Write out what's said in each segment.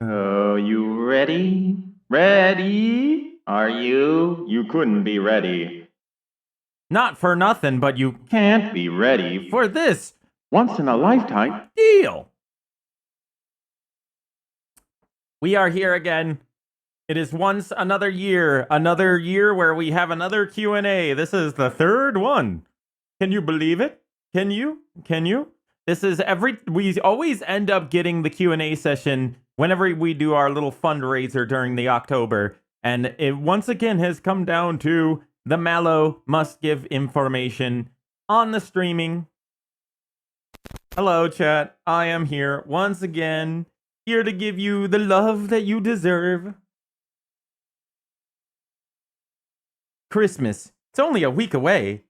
Oh, you ready? Ready? Are you? You couldn't be ready. Not for nothing, but you Can't be ready for this once in a lifetime. deal. We are here again. It is once another year where we have another Q&A. This is the third one. Can you believe it? Can you? This is we always end up getting the Q&A session whenever we do our little fundraiser during the October. And it once again has come down to the MalO must give information on the streaming. Hello, chat. I am here once again, here to give you the love that you deserve. Christmas. It's only a week away.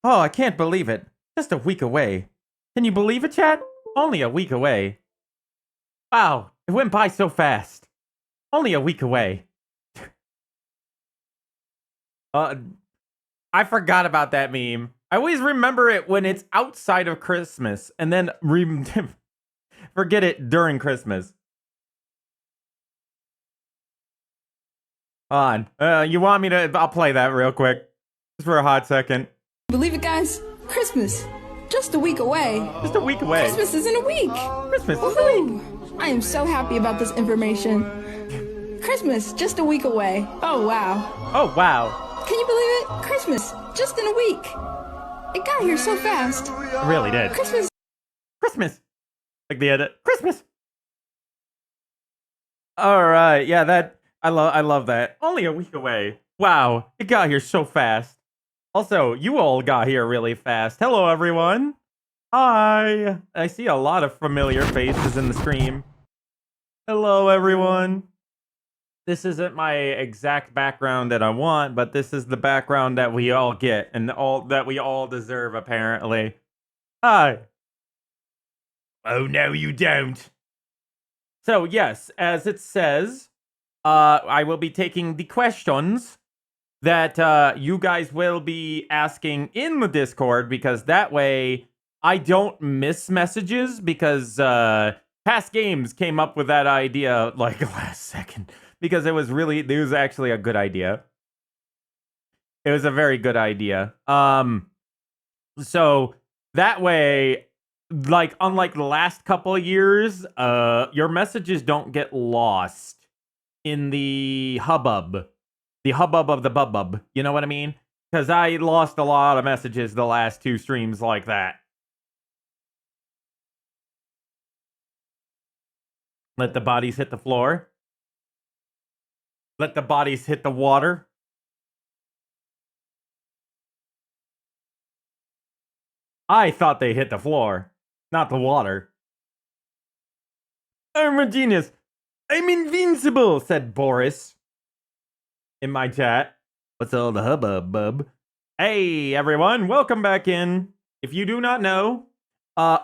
Oh, I can't believe it. Just a week away. Can you believe it, chat? Only a week away. Wow, it went by so fast. Only a week away. I forgot about that meme. I always remember it when it's outside of Christmas, and then forget it during Christmas. On. You want me to? I'll play that real quick. Just for a hot second. Believe it, guys? Christmas. Just a week away. Just a week away. Christmas is in a week. Christmas is a week. I am so happy about this information. Christmas, just a week away. Oh, wow. Oh, wow. Can you believe it? Christmas, just in a week. It got here so fast. It really did. Christmas. Like the edit. Christmas. All right. Yeah, that I love that. Only a week away. Wow. It got here so fast. Also, you all got here really fast. Hello, everyone. Hi. I see a lot of familiar faces in the stream. Hello, everyone. This isn't my exact background that I want, but this is the background that we all get and all that we all deserve, apparently. Hi. Oh, no, you don't. So, yes, as it says, I will be taking the questions that you guys will be asking in the Discord, because that way I don't miss messages, because past games came up with that idea like last second, because it was actually a good idea. It was a very good idea. So that way, like, unlike the last couple of years, your messages don't get lost in the hubbub of the bub. You know what I mean? Because I lost a lot of messages the last two streams like that. Let the bodies hit the floor. Let the bodies hit the water. I thought they hit the floor, not the water. I'm a genius. I'm invincible, said Boris in my chat. What's all the hubbub, bub? Hey, everyone. Welcome back in. If you do not know,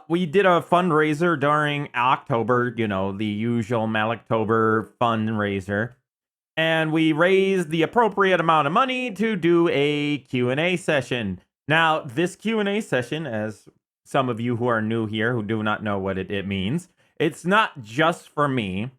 we did a fundraiser during October, you know, the usual Maloktober fundraiser. And we raised the appropriate amount of money to do a Q&A session. Now, this Q&A session, as some of you who are new here who do not know what it means, it's not just for me.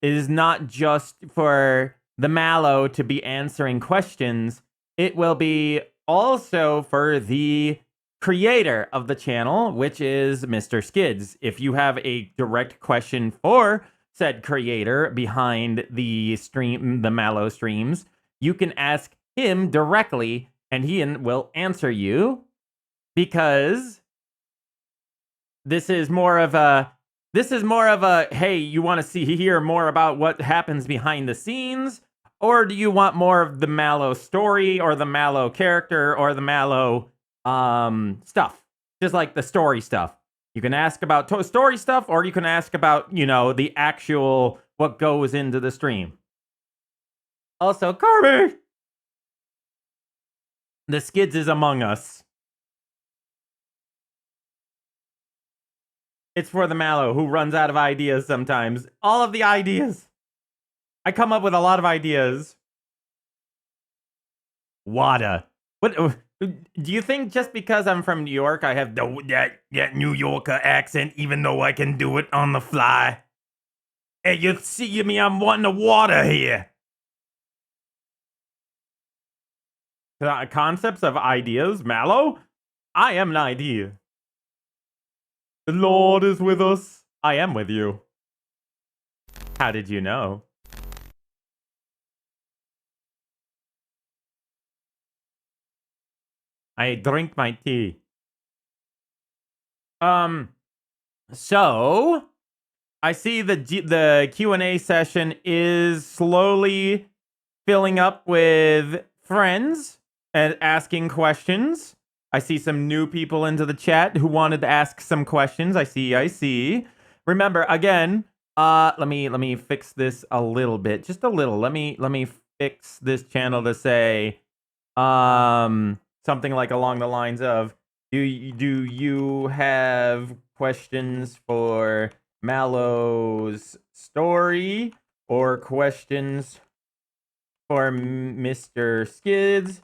It is not just for the MalO to be answering questions. It will be also for the creator of the channel, which is Mr. Skids. If you have a direct question for said creator behind the stream, the MalO streams, you can ask him directly, and he will answer you, because this is more of a hey, you want to hear more about what happens behind the scenes, or do you want more of the MalO story or the MalO character or the MalO stuff, just like the story stuff? You can ask about story stuff, or you can ask about, you know, the actual what goes into the stream. Also, Carver, the Skids is among us. It's for the MalO who runs out of ideas sometimes. All of the ideas. I come up with a lot of ideas. Wada. What? Do you think just because I'm from New York, I have that New Yorker accent, even though I can do it on the fly? Hey, you see me? I'm wanting the water here. Concepts of ideas, MalO? I am an idea. The Lord is with us. I am with you. How did you know? I drink my tea. So I see the Q&A session is slowly filling up with friends and asking questions. I see some new people into the chat who wanted to ask some questions. I see. Remember, again, let me fix this a little bit. Just a little. Let me fix this channel to say something like along the lines of do you have questions for MalO's story or questions for Mr. Skids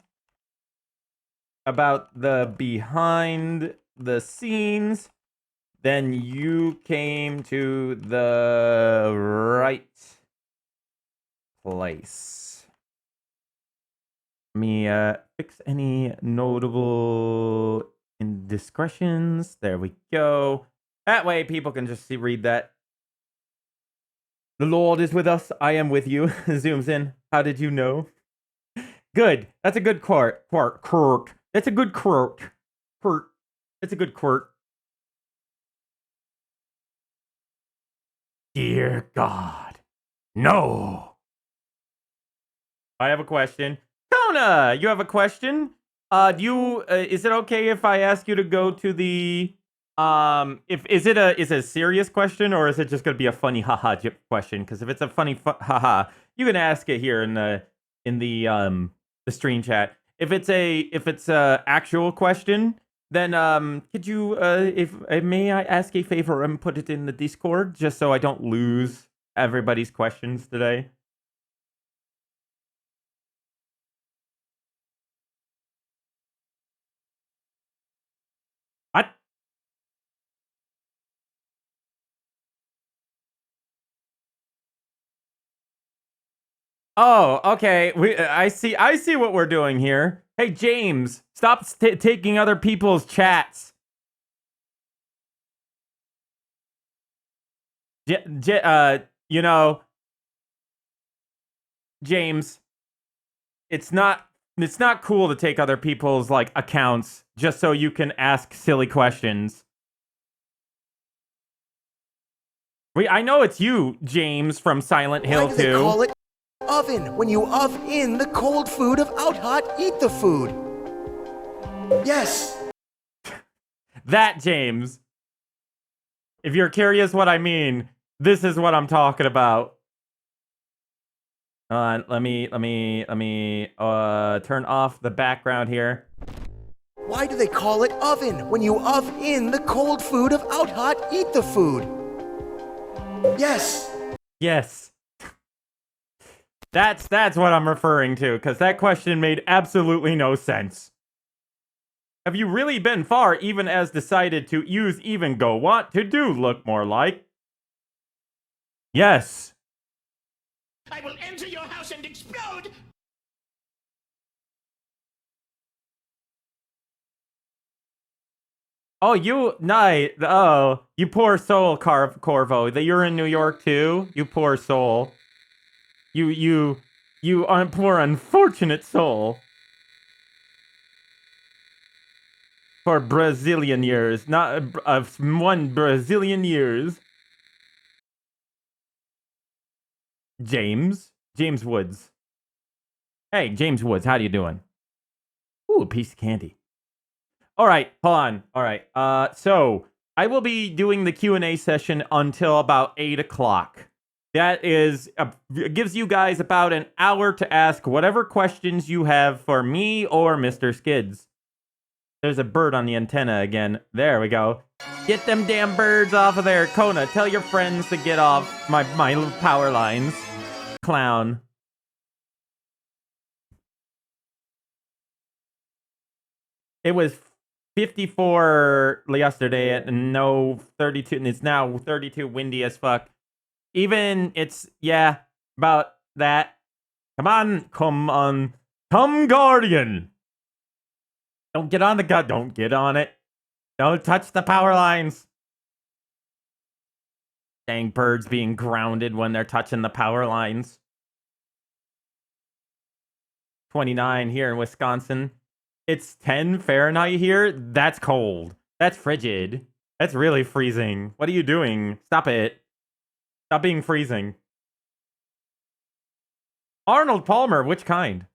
about the behind the scenes? Then you came to the right place. Let me fix any notable indiscretions. There we go. That way people can just read that. The Lord is with us. I am with you. Zooms in. How did you know? Good. That's a good quirk. That's a good quirk. That's a good quirk. Dear God. No. I have a question. Kona, you have a question? Is it okay if I ask you to go to the if is it a serious question or is it just gonna be a funny haha question? Because if it's a funny haha, you can ask it here in the stream chat. If it's a actual question, then could you if may I ask a favor and put it in the Discord just so I don't lose everybody's questions today? What? Oh, okay. I see what we're doing here. Hey, James, stop taking other people's chats. You know, James, it's not cool to take other people's like accounts just so you can ask silly questions. I know it's you, James from Silent Hill 2. Why do they call it oven? When you in the cold food of out hot, eat the food. Yes. That, James. If you're curious what I mean, this is what I'm talking about. Let me turn off the background here. Why do they call it oven? When you in the cold food of out hot, eat the food. Yes. Yes. That's what I'm referring to, because that question made absolutely no sense. Have you really been far, even as decided to use even go want to do look more like? Yes. I will enter your house and explode! Oh, you poor soul, Corvo. That you're in New York too? You poor soul. You poor unfortunate soul. For Brazilian years, not of 1 Brazilian years. James Woods. Hey, James Woods, how you doing? Ooh, a piece of candy. All right, hold on. All right. So I will be doing the Q&A session until about 8 o'clock. That is gives you guys about an hour to ask whatever questions you have for me or Mr. Skids. There's a bird on the antenna again. There we go. Get them damn birds off of there. Kona, tell your friends to get off my power lines. Clown. It was 54 yesterday and no 32, and it's now 32 windy as fuck. even it's, yeah, about that. Come on, Guardian. Don't get on the gut. Don't get on it. Don't touch the power lines. Dang birds being grounded when they're touching the power lines. 29 here in Wisconsin. It's 10 Fahrenheit here. That's cold. That's frigid. That's really freezing. What are you doing? Stop it. Stop being freezing. Arnold Palmer, which kind?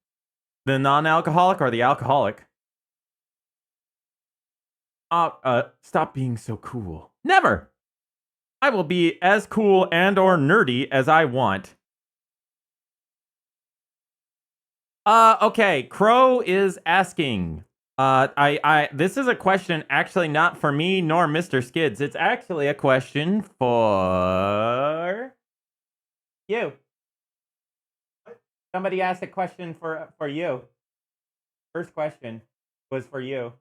The non-alcoholic or the alcoholic? Stop being so cool. Never! I will be as cool and or nerdy as I want. Okay, Crow is asking. This is a question actually not for me nor Mr. Skids. It's actually a question for you. Somebody asked a question for you. First question was for you.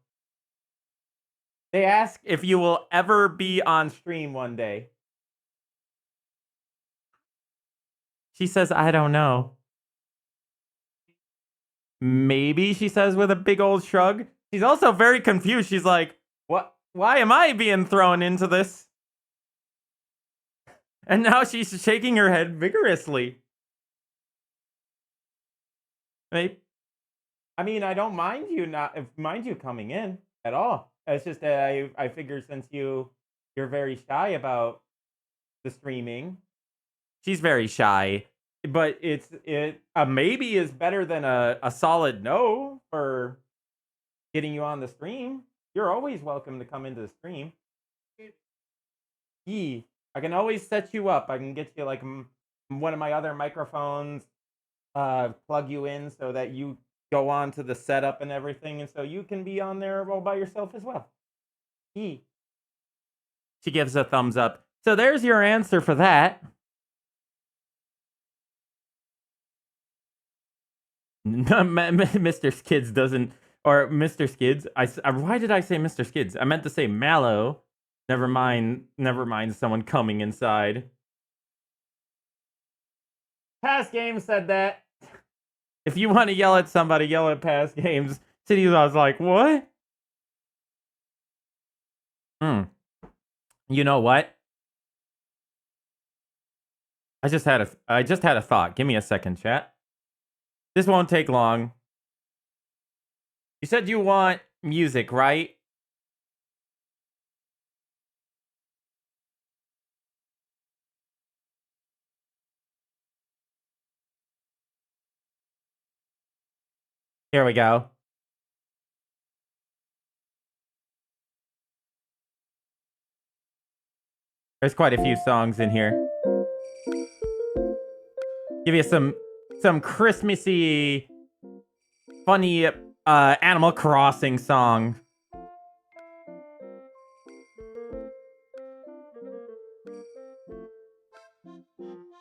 They ask if you will ever be on stream one day. She says, I don't know. Maybe, she says with a big old shrug. She's also very confused. She's like, what? Why am I being thrown into this? And now she's shaking her head vigorously. I mean, I don't mind you coming in at all. It's just that I figure since you're very shy about the streaming. She's very shy, but a maybe is better than a solid no for getting you on the stream. You're always welcome to come into the stream. I can always set you up. I can get you like one of my other microphones, plug you in so that you go on to the setup and everything, and so you can be on there all by yourself as well. She gives a thumbs up. So there's your answer for that. Mr. Skids doesn't, or Mr. Skids. Why did I say Mr. Skids? I meant to say MalO. Never mind someone coming inside. Past Games said that. If you want to yell at somebody, yell at Past Games. City was like, what? You know what? I just had a thought. Give me a second, chat. This won't take long. You said you want music, right? Here we go. There's quite a few songs in here. Give you some Christmassy, funny Animal Crossing song.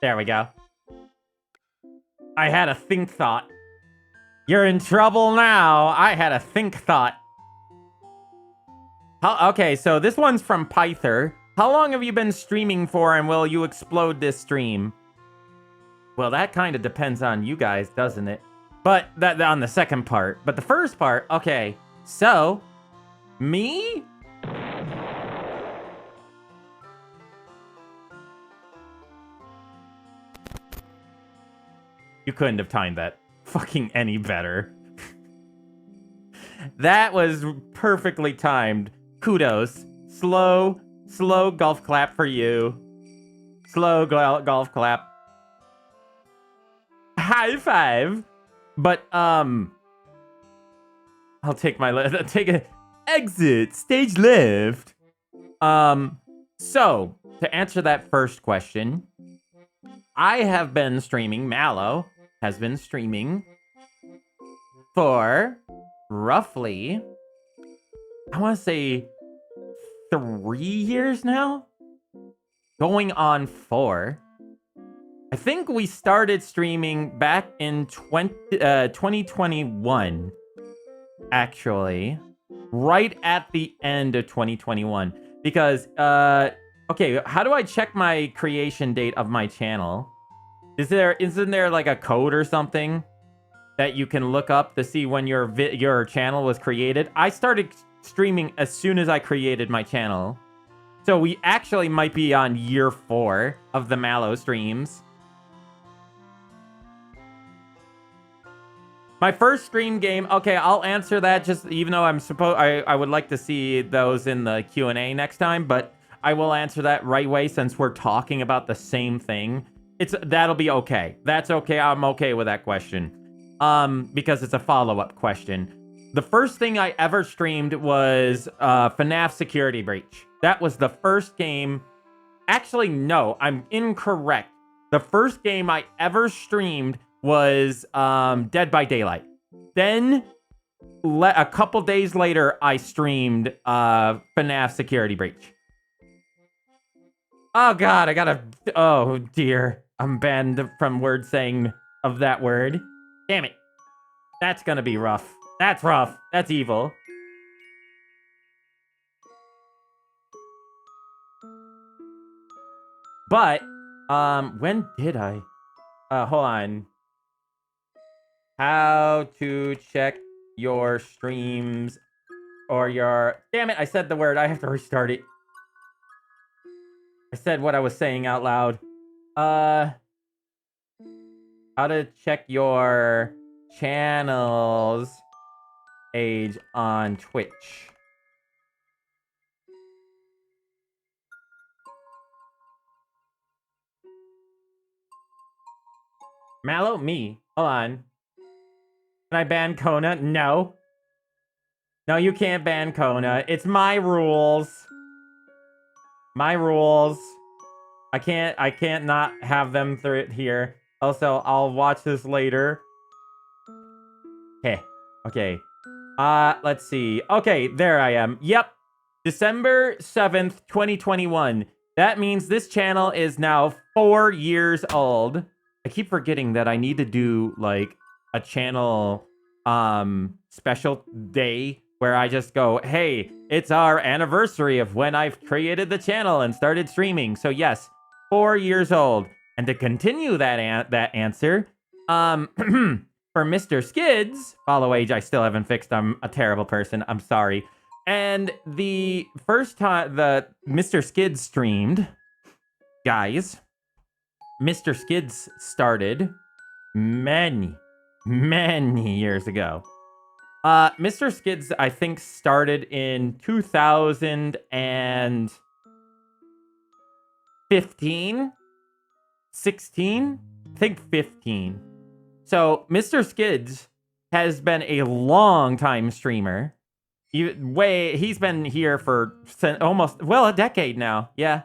There we go. I had a think thought. You're in trouble now. I had a think thought. Okay, so this one's from Pyther. How long have you been streaming for, and will you explode this stream? Well, that kind of depends on you guys, doesn't it? But that on the second part. But the first part, okay. So, me? You couldn't have timed that fucking any better. That was perfectly timed. Kudos. Slow golf clap for you. Slow golf clap. High five. But, I'll take take a exit, stage left. So, to answer that first question, I have been streaming, MalO has been streaming for roughly, I want to say 3 years now? Going on 4. I think we started streaming back in 2021, actually. Right at the end of 2021. Because Okay, how do I check my creation date of my channel? Isn't there like a code or something that you can look up to see when your channel was created? I started streaming as soon as I created my channel. So we actually might be on year 4 of the MalO streams. My first stream game, okay, I'll answer that just even though I would like to see those in the Q&A next time, but I will answer that right away since we're talking about the same thing. That'll be okay. That's okay. I'm okay with that question. Because it's a follow-up question. The first thing I ever streamed was FNAF Security Breach. That was the first game. Actually, no, I'm incorrect. The first game I ever streamed was Dead by Daylight. Then, a couple days later, I streamed FNAF Security Breach. Oh god, oh dear. I'm banned from word saying of that word. Damn it. That's gonna be rough. That's rough. That's evil. But, when did I? Hold on. How to check your streams or your... Damn it, I said the word. I have to restart it. I said what I was saying out loud. How to check your channel's age on Twitch. MalO, me. Hold on. Can I ban Kona? No. No, you can't ban Kona. It's my rules. My rules. I can't not have them through it here. Also, I'll watch this later. Okay. Let's see. Okay, there I am. Yep. December 7th, 2021. That means this channel is now 4 years old. I keep forgetting that I need to do, like, a channel, special day where I just go, hey, it's our anniversary of when I've created the channel and started streaming. So yes, 4 years old. And to continue that answer, for Mr. Skids, follow age I still haven't fixed. I'm a terrible person. I'm sorry. And the first time the Mr. Skids streamed, guys, Mr. Skids started many years ago. Mr. Skids, I think, started in 2015, 16, I think 15. So Mr. Skids has been a long time streamer. He's been here for almost, well, a decade now. Yeah,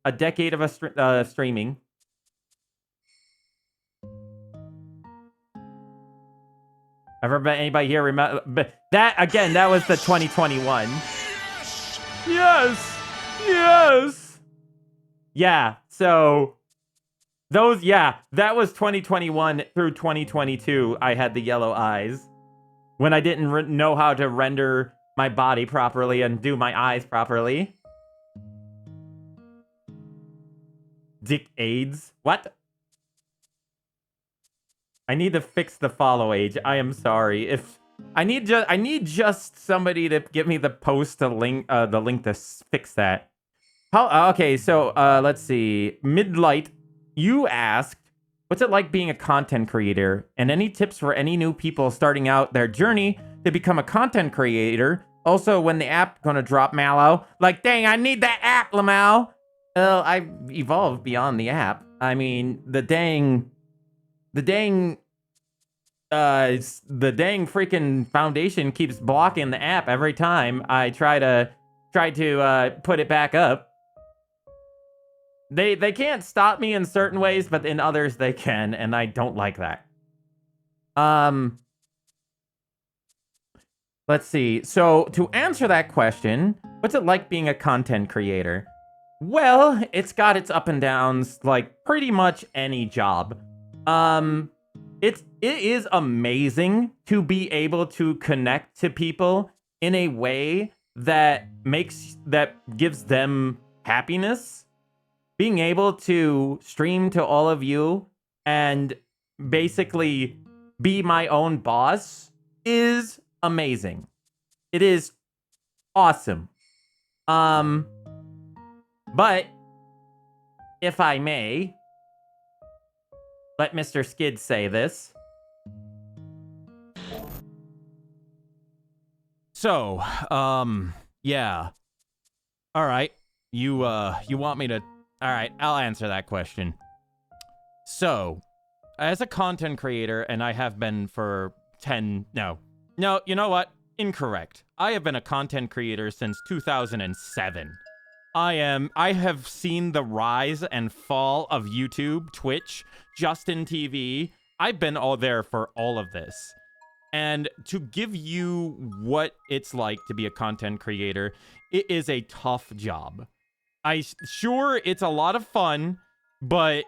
a decade of streaming. Anybody here remember that? Again, that was the 2021. Yes. Yeah. So that was 2021 through 2022. I had the yellow eyes when I didn't know how to render my body properly and do my eyes properly. Dick AIDS. What? I need to fix the follow age. I am sorry. If I need just somebody to give me the post to link the link to fix that. Okay, so let's see. Midlight, you asked, what's it like being a content creator? And any tips for any new people starting out their journey to become a content creator? Also, when the app gonna drop, MalO? Like, dang, I need that app, Lamau. Well, I've evolved beyond the app. I mean, the dang freaking Foundation keeps blocking the app every time I try to put it back up. They can't stop me in certain ways, but in others they can, and I don't like that. Let's see. So, to answer that question, what's it like being a content creator? Well, it's got its up and downs like pretty much any job. It is amazing to be able to connect to people in a way that gives them happiness, being able to stream to all of you and basically be my own boss is amazing. It is awesome. But if I may, let Mr. Skid say this. So, yeah. All right. You want me to... All right, I'll answer that question. So, as a content creator, and I have been for 10... No, you know what? Incorrect. I have been a content creator since 2007. I have seen the rise and fall of YouTube, Twitch, Justin TV. I've been all there for all of this. And to give you what it's like to be a content creator, it is a tough job. Sure, it's a lot of fun, but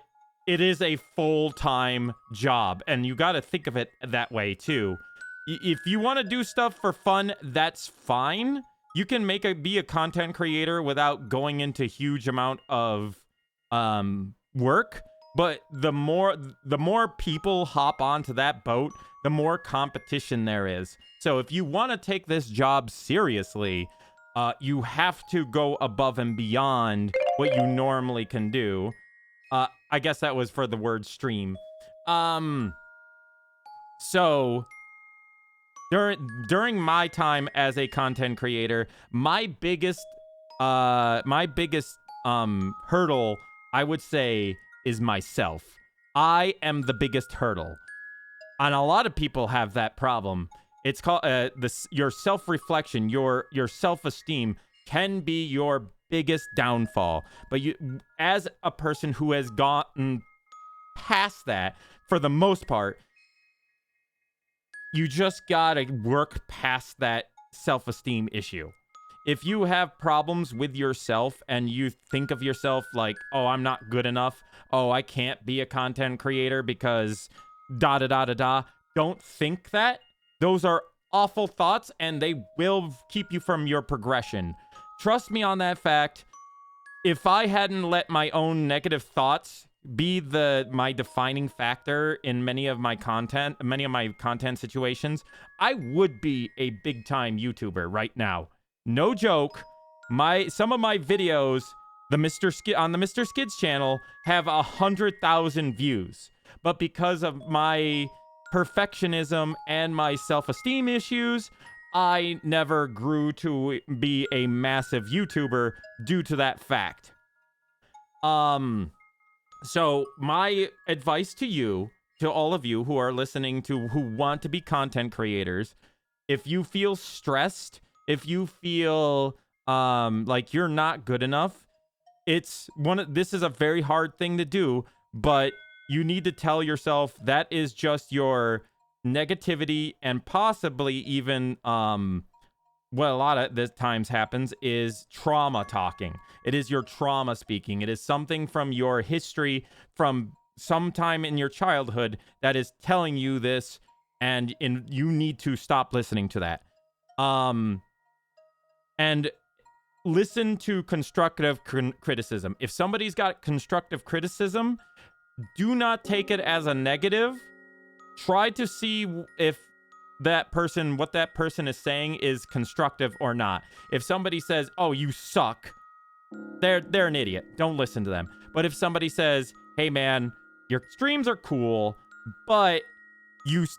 it is a full-time job. And you got to think of it that way, too. If you want to do stuff for fun, that's fine. You can be a content creator without going into huge amount of work. But the more people hop onto that boat, the more competition there is. So if you want to take this job seriously, you have to go above and beyond what you normally can do. I guess that was for the word stream. So during my time as a content creator, my biggest hurdle, I would say, is myself. I am the biggest hurdle. And a lot of people have that problem. It's called your self-reflection, your self-esteem can be your biggest downfall. But you, as a person who has gotten past that, for the most part, you just gotta work past that self-esteem issue. If you have problems with yourself and you think of yourself like, oh, I'm not good enough, oh, I can't be a content creator because da-da-da-da-da, don't think that. Those are awful thoughts, and they will keep you from your progression. Trust me on that fact. If I hadn't let my own negative thoughts be my defining factor in many of my content situations, I would be a big-time YouTuber right now. No joke. Some of my videos, on the Mr. Skids channel, have 100,000 views. But because of my perfectionism and my self-esteem issues, I never grew to be a massive YouTuber due to that fact. So my advice to you, to all of you who are listening who want to be content creators, if you feel stressed, if you feel like you're not good enough, this is a very hard thing to do, but you need to tell yourself that is just your negativity, and possibly even what a lot of this times happens is trauma talking. It is your trauma speaking. It is something from your history from sometime in your childhood that is telling you this, and you need to stop listening to that. And listen to constructive criticism. If somebody's got constructive criticism, do not take it as a negative. Try to see if what that person is saying is constructive or not. If somebody says, "Oh, you suck," they're an idiot. Don't listen to them. But if somebody says, "Hey man, your streams are cool, but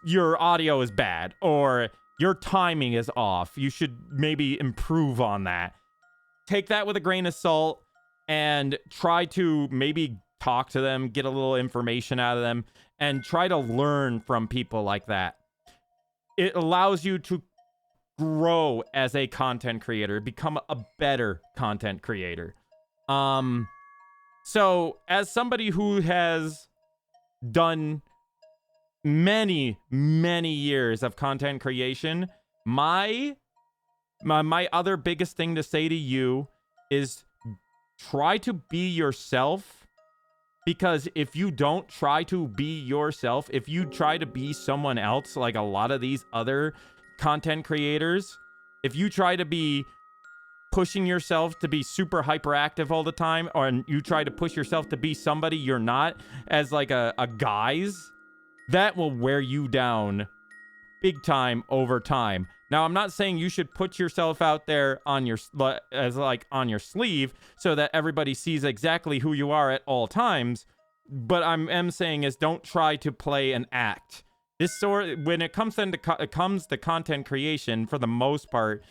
your audio is bad, or your timing is off. You should maybe improve on that." Take that with a grain of salt and try to maybe talk to them, get a little information out of them, and try to learn from people like that. It allows you to grow as a content creator, become a better content creator. So as somebody who has done many years of content creation, my other biggest thing to say to you is try to be yourself. Because if you don't try to be yourself, if you try to be someone else, like a lot of these other content creators, if you try to be pushing yourself to be super hyperactive all the time, or you try to push yourself to be somebody you're not as like a guise, that will wear you down big time over time. Now, I'm not saying you should put yourself out there on your on your sleeve so that everybody sees exactly who you are at all times. But I'm saying is don't try to play an act. This sort when it comes to content creation, for the most part,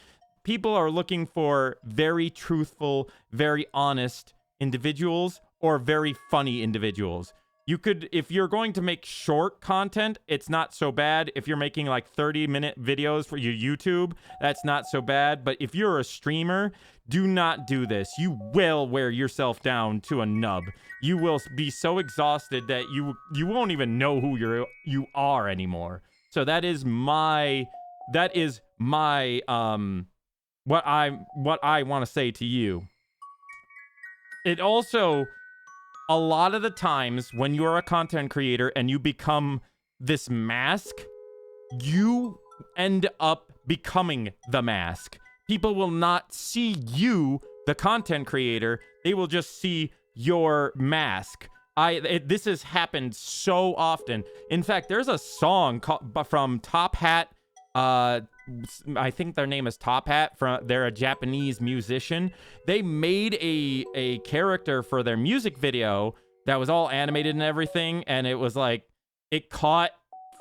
people are looking for very truthful, very honest individuals or very funny individuals. You could, if you're going to make short content, it's not so bad. If you're making like 30-minute videos for your YouTube, that's not so bad. But if you're a streamer, do not do this. You will wear yourself down to a nub. You will be so exhausted that you won't even know who you are anymore. So that is my what I want to say to you. It also, a lot of the times when you're a content creator and you become this mask, you end up becoming the mask. People will not see you, the content creator. They will just see your mask. This has happened so often. In fact, there's a song from Top Hat. I think their name is Top Hat. They're a Japanese musician. They made a character for their music video that was all animated and everything, and it was like, it caught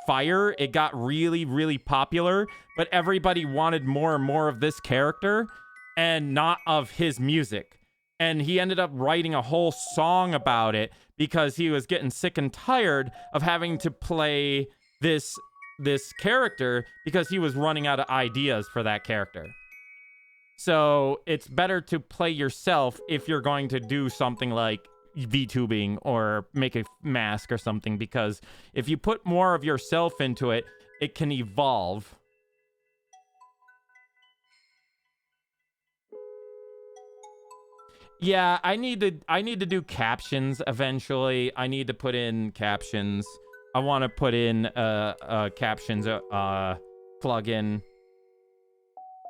fire. It got really, really popular, but everybody wanted more and more of this character and not of his music. And he ended up writing a whole song about it because he was getting sick and tired of having to play this character because he was running out of ideas for that character. So it's better to play yourself if you're going to do something like VTubing or make a mask or something, because if you put more of yourself into it, it can evolve. Yeah, I need to do captions eventually. I need to put in captions. I want to put in captions plugin.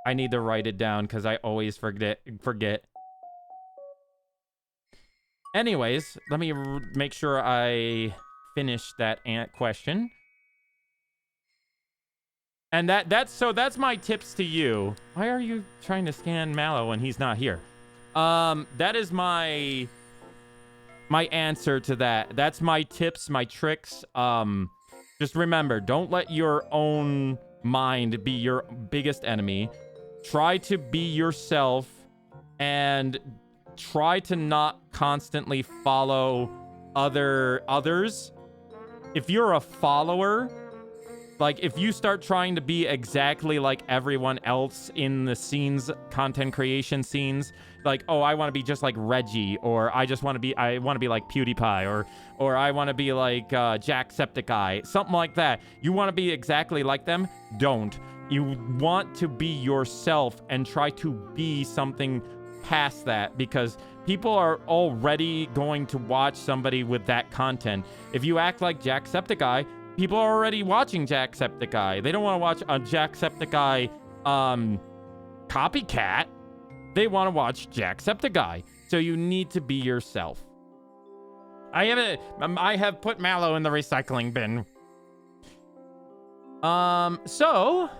I need to write it down because I always forget. Anyways, let me make sure I finish that question. And that's my tips to you. Why are you trying to scan MalO when he's not here? That is my answer to that. That's my tips, my tricks. Just remember, don't let your own mind be your biggest enemy. Try to be yourself and try to not constantly follow others. If you're a follower, like if you start trying to be exactly like everyone else in the scenes, content creation scenes, like, oh, I want to be just like Reggie, or I want to be like PewDiePie, or I want to be like Jacksepticeye, something like that. You want to be exactly like them? Don't. You want to be yourself and try to be something past that, because people are already going to watch somebody with that content. If you act like Jacksepticeye, people are already watching Jacksepticeye. They don't want to watch a Jacksepticeye copycat. They want to watch Jacksepticeye. So you need to be yourself. I have put MalO in the recycling bin. So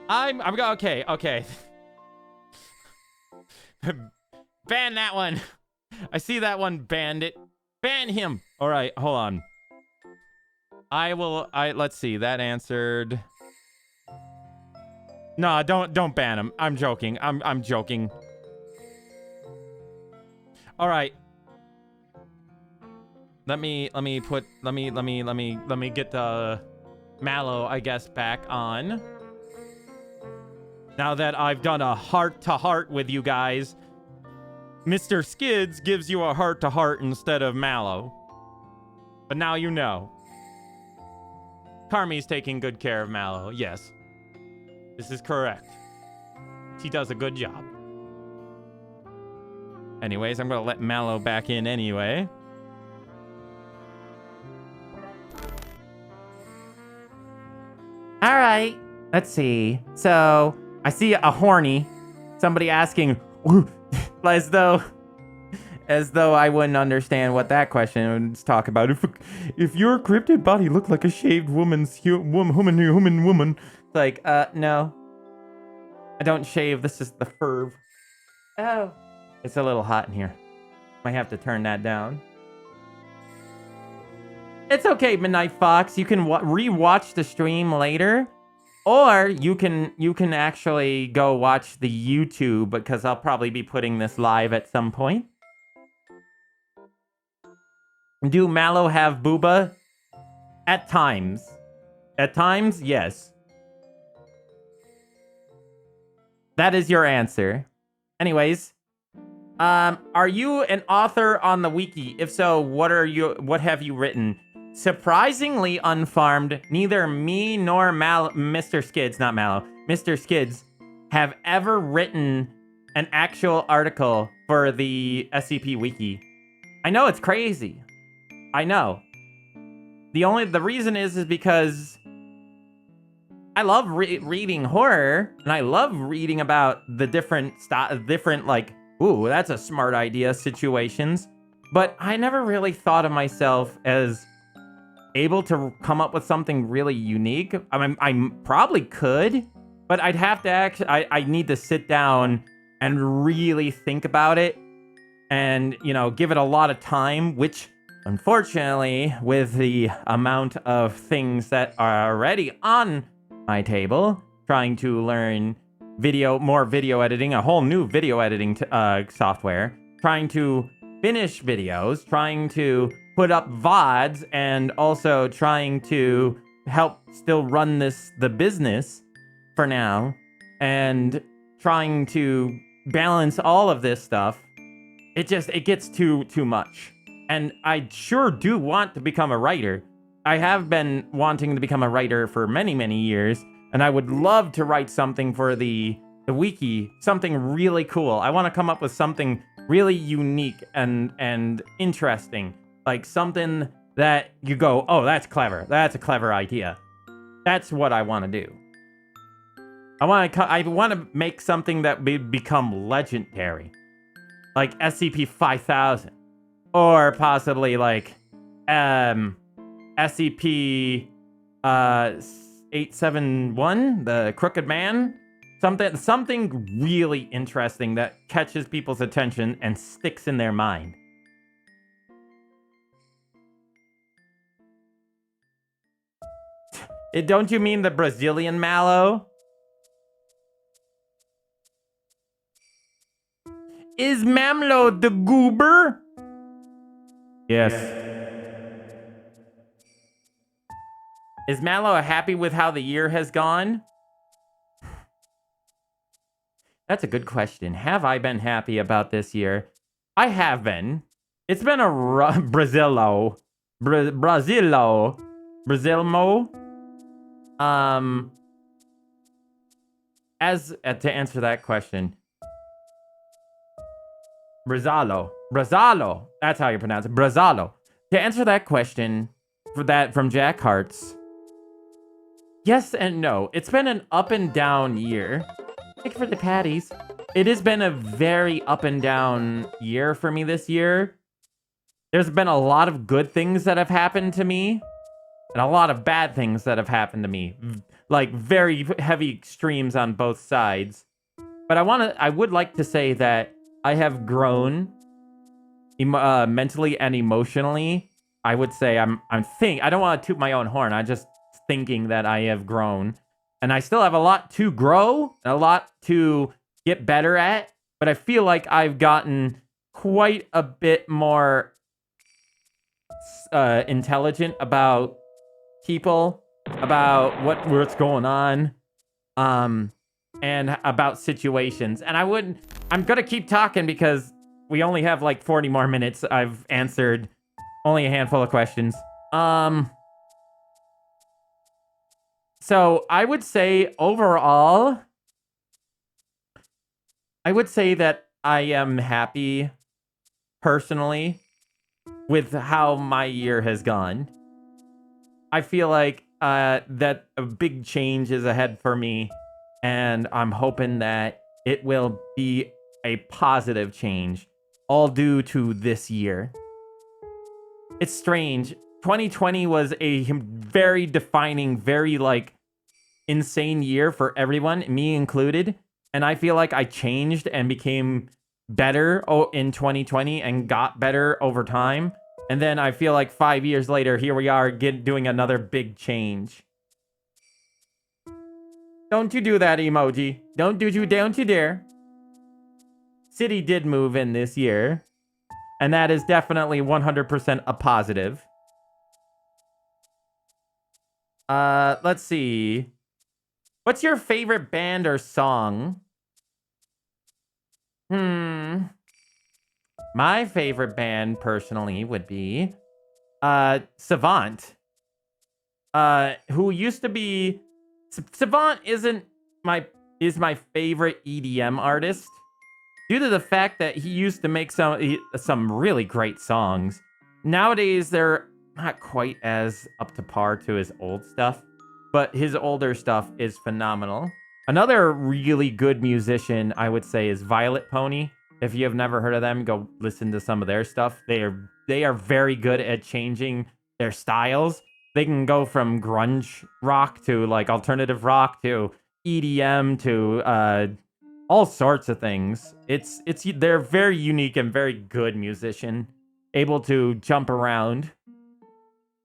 I'm okay. Ban that one. I see that one. Banned it. Ban him. All right, hold on. Let's see. That answered. No, don't ban him. I'm joking. I'm joking. All right. Let me get MalO, I guess, back on. Now that I've done a heart-to-heart with you guys, Mr. Skids gives you a heart-to-heart instead of MalO. But now you know. Carmi's taking good care of MalO. Yes. This is correct. He does a good job. Anyways, I'm going to let MalO back in anyway. right. Let's see. So, I see a horny. Somebody asking, as though I wouldn't understand what that question was talking about. If your cryptid body looked like a shaved woman. It's like, no. I don't shave. This is the fur. Oh. It's a little hot in here. Might have to turn that down. It's okay, Midnight Fox. You can re-watch the stream later. Or you can actually go watch the YouTube, because I'll probably be putting this live at some point. Do MalO have booba? At times. At times, yes. That is your answer. Anyways, are you an author on the wiki? If so, what have you written? Surprisingly unfarmed, neither me nor Mr. Skids, not MalO, Mr. Skids, have ever written an actual article for the SCP Wiki. I know it's crazy. I know. The reason is because I love reading horror, and I love reading about the different like, ooh, that's a smart idea situations. But I never really thought of myself as able to come up with something really unique. I mean, I probably could, but I'd have to I need to sit down and really think about it and, give it a lot of time, which unfortunately, with the amount of things that are already on my table, trying to learn more video editing, a whole new video editing software, trying to finish videos, trying to put up VODs, and also trying to help still run the business for now, and trying to balance all of this stuff, it gets too much. And I sure do want to become a writer. I have been wanting to become a writer for many, many years, and I would love to write something for the wiki, something really cool. I want to come up with something really unique and interesting. Like something that you go, oh, that's clever. That's a clever idea. That's what I want to do. I want to make something that would become legendary. Like SCP 5000. Or possibly like SCP 871, the Crooked Man. Something really interesting that catches people's attention and sticks in their mind. Don't you mean the Brazilian MalO? Is Mamlo the goober? Yes. Is MalO happy with how the year has gone? That's a good question. Have I been happy about this year? I have been. It's been a Brazilmo. To answer that question, Brazalo. That's how you pronounce it. Brazalo. To answer that question, from Jack Hart's, yes and no. It's been an up and down year. Thank you for the patties. It has been a very up and down year for me this year. There's been a lot of good things that have happened to me, and a lot of bad things that have happened to me. Like very heavy extremes on both sides. But I would like to say that I have grown mentally and emotionally. I would say I don't want to toot my own horn. I'm just thinking that I have grown. And I still have a lot to grow, and a lot to get better at. But I feel like I've gotten quite a bit more intelligent about people, about what's going on, and about situations. And I'm gonna keep talking because we only have like 40 more minutes. I've answered only a handful of questions. So I would say overall, I would say that I am happy personally with how my year has gone. I feel like that a big change is ahead for me, and I'm hoping that it will be a positive change, all due to this year. It's strange. 2020 was a very defining, very like insane year for everyone, me included. And I feel like I changed and became better in 2020 and got better over time. And then I feel like 5 years later, here we are doing another big change. Don't you do that, emoji. Don't you dare. City did move in this year. And that is definitely 100% a positive. Let's see. What's your favorite band or song? My favorite band, personally, would be Savant. Who used to be... Savant is my favorite EDM artist, due to the fact that he used to make some really great songs. Nowadays, they're not quite as up to par to his old stuff, but his older stuff is phenomenal. Another really good musician, I would say, is Violet Pony. If you have never heard of them, go listen to some of their stuff. They are very good at changing their styles. They can go from grunge rock to like alternative rock to EDM to all sorts of things. They're very unique and very good musician, able to jump around.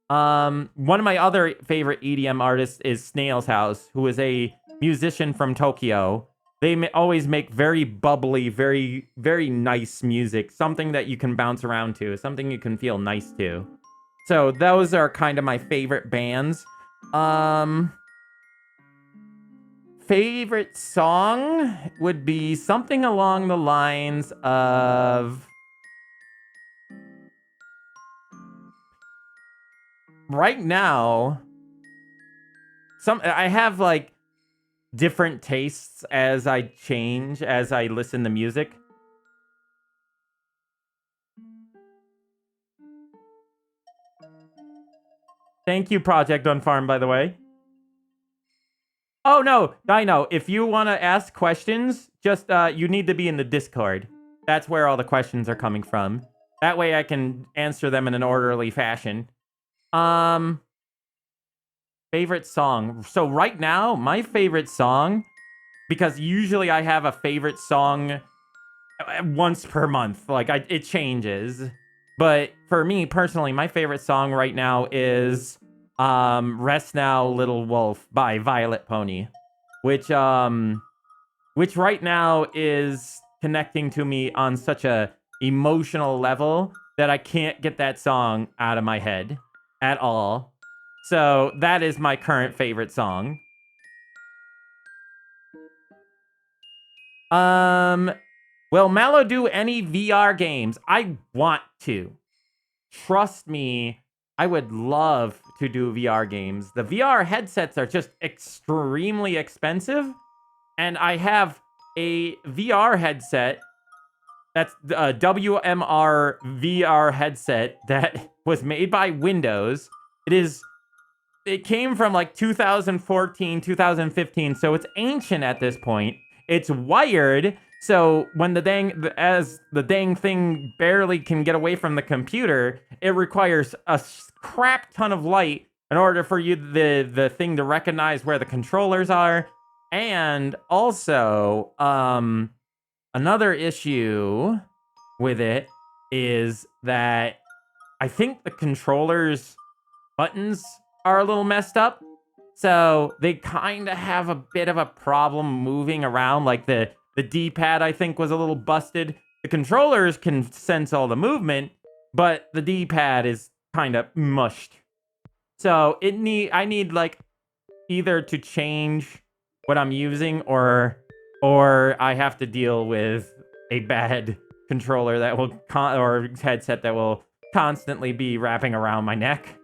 One of my other favorite EDM artists is Snail's House, who is a musician from Tokyo. They always make very bubbly, very, very nice music. Something that you can bounce around to. Something you can feel nice to. So those are kind of my favorite bands. Favorite song would be something along the lines of... Right now, I have like different tastes as I change, as I listen to music. Thank you, Project Unfarmed, by the way. Oh, no, Dino, if you want to ask questions, just, you need to be in the Discord. That's where all the questions are coming from. That way I can answer them in an orderly fashion. Favorite song. So right now, my favorite song, because usually I have a favorite song once per month. Like, it changes. But for me, personally, my favorite song right now is Rest Now, Little Wolf by Violet Pony. Which right now is connecting to me on such a emotional level that I can't get that song out of my head at all. So that is my current favorite song. Will MalO do any VR games? I want to. Trust me, I would love to do VR games. The VR headsets are just extremely expensive, and I have a VR headset that's a WMR VR headset that was made by Windows. It came from like 2014, 2015, so it's ancient at this point. It's wired, so when the dang thing barely can get away from the computer, it requires a crap ton of light in order for the thing to recognize where the controllers are. And also, another issue with it is that I think the controller's buttons are a little messed up. So they kind of have a bit of a problem moving around. Like the D-pad, I think, was a little busted. The controllers can sense all the movement, but the D-pad is kind of mushed. So I need like either to change what I'm using or I have to deal with a bad controller that will or headset that will constantly be wrapping around my neck.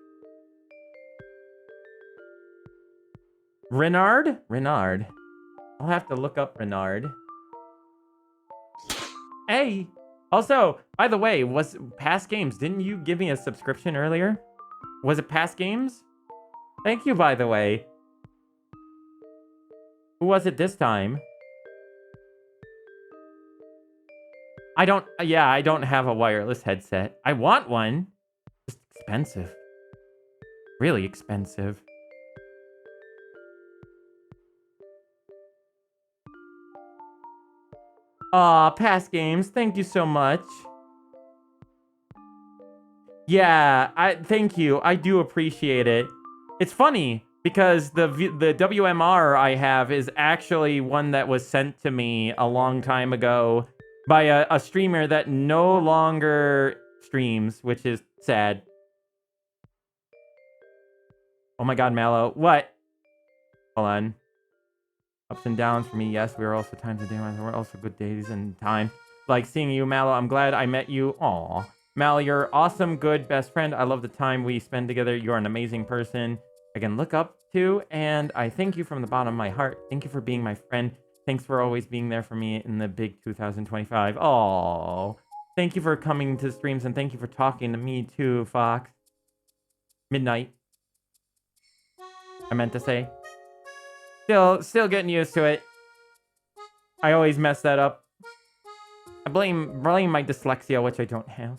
Renard? I'll have to look up Renard. Hey! Also, by the way, was Past Games, didn't you give me a subscription earlier? Was it Past Games? Thank you, by the way. Who was it this time? I don't have a wireless headset. I want one. Just expensive. Really expensive. Aw, past games. Thank you so much. Yeah, thank you. I do appreciate it. It's funny because the WMR I have is actually one that was sent to me a long time ago by a streamer that no longer streams, which is sad. Oh my god, MalO. What? Hold on. Ups and downs for me, yes. We are also times of day. There were also good days and time. Like seeing you, MalO. I'm glad I met you. Aw. Mal, you're awesome, good, best friend. I love the time we spend together. You're an amazing person I can look up to, and I thank you from the bottom of my heart. Thank you for being my friend. Thanks for always being there for me in the big 2025. Aw. Thank you for coming to streams, and thank you for talking to me too, Fox. Midnight. I meant to say. Still getting used to it. I always mess that up. I blame my dyslexia, which I don't have.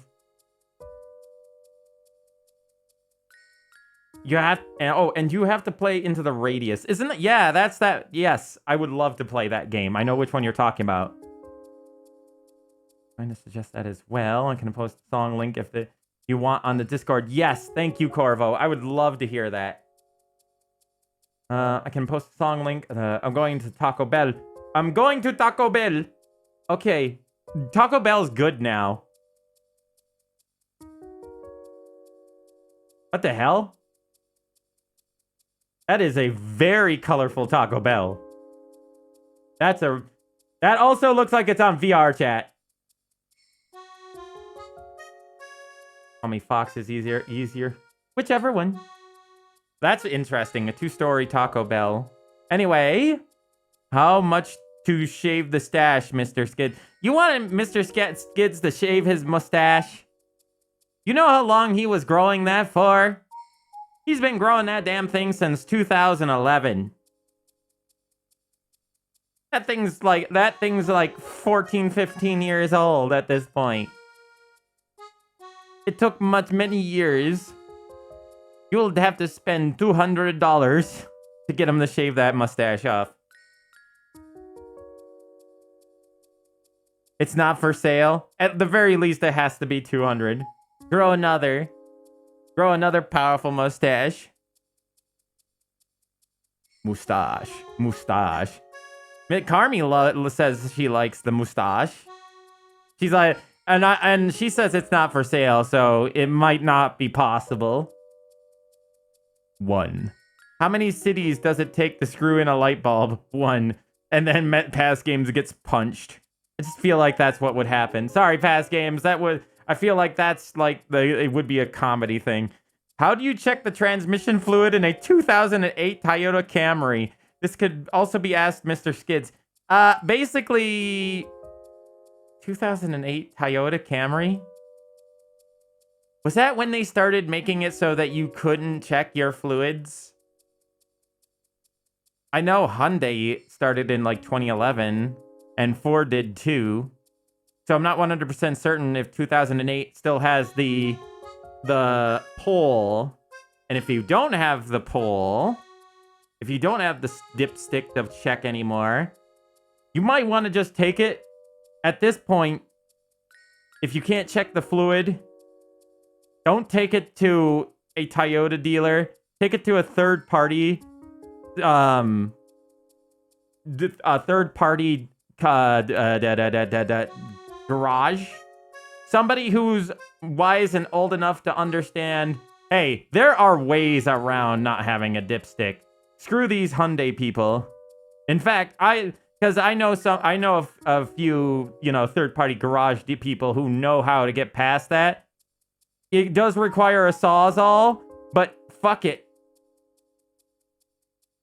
You have, and you have to play Into the Radius. Isn't it? Yeah, that's that. Yes, I would love to play that game. I know which one you're talking about. I'm going to suggest that as well. I can post a song link if you want on the Discord. Yes, thank you, Corvo. I would love to hear that. I can post a song link. I'm going to Taco Bell. I'm going to Taco Bell. Okay, Taco Bell's good now. What the hell? That is a very colorful Taco Bell. That also looks like it's on VR chat. Call me Fox is easier. Whichever one. That's interesting. A 2-story Taco Bell. Anyway, how much to shave the stash, Mr. Skid? You want Mr. Skids to shave his mustache? You know how long he was growing that for? He's been growing that damn thing since 2011. That thing's like 14, 15 years old at this point. It took many years. You'll have to spend $200 to get him to shave that mustache off. It's not for sale. At the very least, it has to be $200. Grow another powerful mustache. Mustache. Carmi says she likes the mustache. She's like, and she says it's not for sale, so it might not be possible. 1. How many cities does it take to screw in a light bulb? 1. And then past games gets punched. I just feel like that's what would happen. Sorry, past games. I feel like that's like it would be a comedy thing. How do you check the transmission fluid in a 2008 Toyota Camry? This could also be asked Mr. Skids. Basically, 2008 Toyota Camry? Was that when they started making it so that you couldn't check your fluids? I know Hyundai started in like 2011, and Ford did too. So I'm not 100% certain if 2008 still has the pole. And if you don't have the pole, if you don't have the dipstick to check anymore, you might want to just take it. At this point, if you can't check the fluid, don't take it to a Toyota dealer. Take it to a third party, garage. Somebody who's wise and old enough to understand, hey, there are ways around not having a dipstick. Screw these Hyundai people. In fact, because I know a few, third-party garage people who know how to get past that. It does require a Sawzall, but fuck it.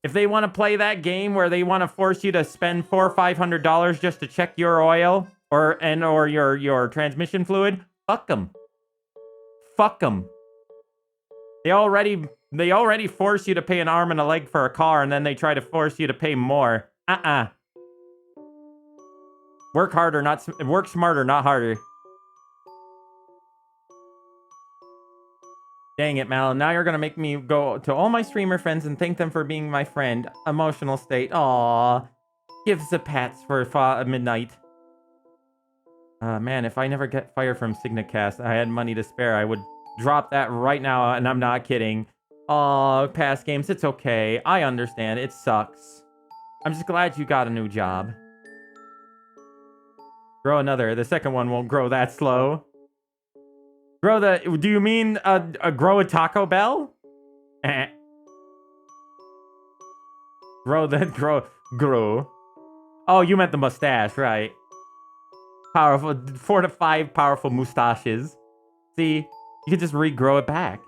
If they want to play that game where they want to force you to spend $400 or $500 just to check your oil or your transmission fluid, fuck them. Fuck them. They already They already force you to pay an arm and a leg for a car, and then they try to force you to pay more. Work harder, work smarter, not harder. Dang it, Mal. Now you're gonna make me go to all my streamer friends and thank them for being my friend. Emotional state. Aww. Gives the pats for midnight. Man, if I never get fired from SignaCast, I had money to spare, I would drop that right now, and I'm not kidding. Aw, past games, it's okay. I understand. It sucks. I'm just glad you got a new job. Grow another. The second one won't grow that slow. Grow the... Do you mean grow a Taco Bell? Grow. Oh, you meant the mustache, right. Powerful. 4 to 5 powerful mustaches. See? You can just regrow it back.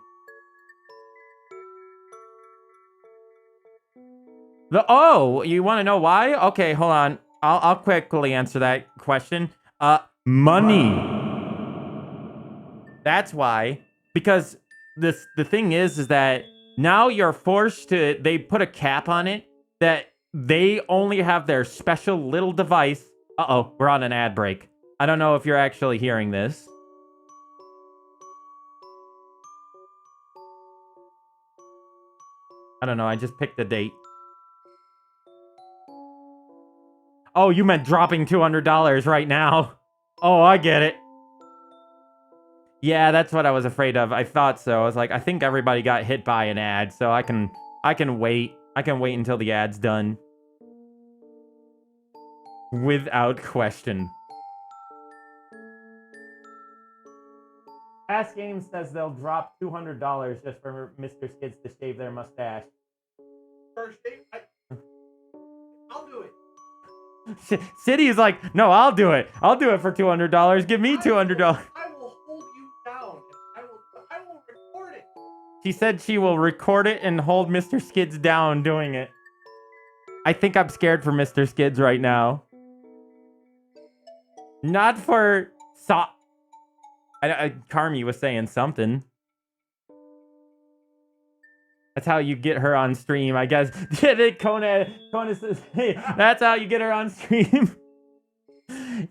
Oh, you want to know why? Okay, hold on. I'll quickly answer that question. Money. That's why. Because the thing is that now you're forced to... They put a cap on it that they only have their special little device. Uh-oh, we're on an ad break. I don't know if you're actually hearing this. I don't know, I just picked a date. Oh, you meant dropping $200 right now. Oh, I get it. Yeah, that's what I was afraid of. I thought so. I was like, I think everybody got hit by an ad, so I can wait. I can wait until the ad's done. Without question. Ask Games says they'll drop $200 just for Mr. Skids to shave their mustache. First date? I'll do it. City is like, no, I'll do it. I'll do it for $200. Give me $200. I will hold you down. I will record it. She said she will record it and hold Mr. Skids down doing it. I think I'm scared for Mr. Skids right now. Not for... Carmi was saying something. That's how you get her on stream, I guess. Kona says, hey, that's how you get her on stream.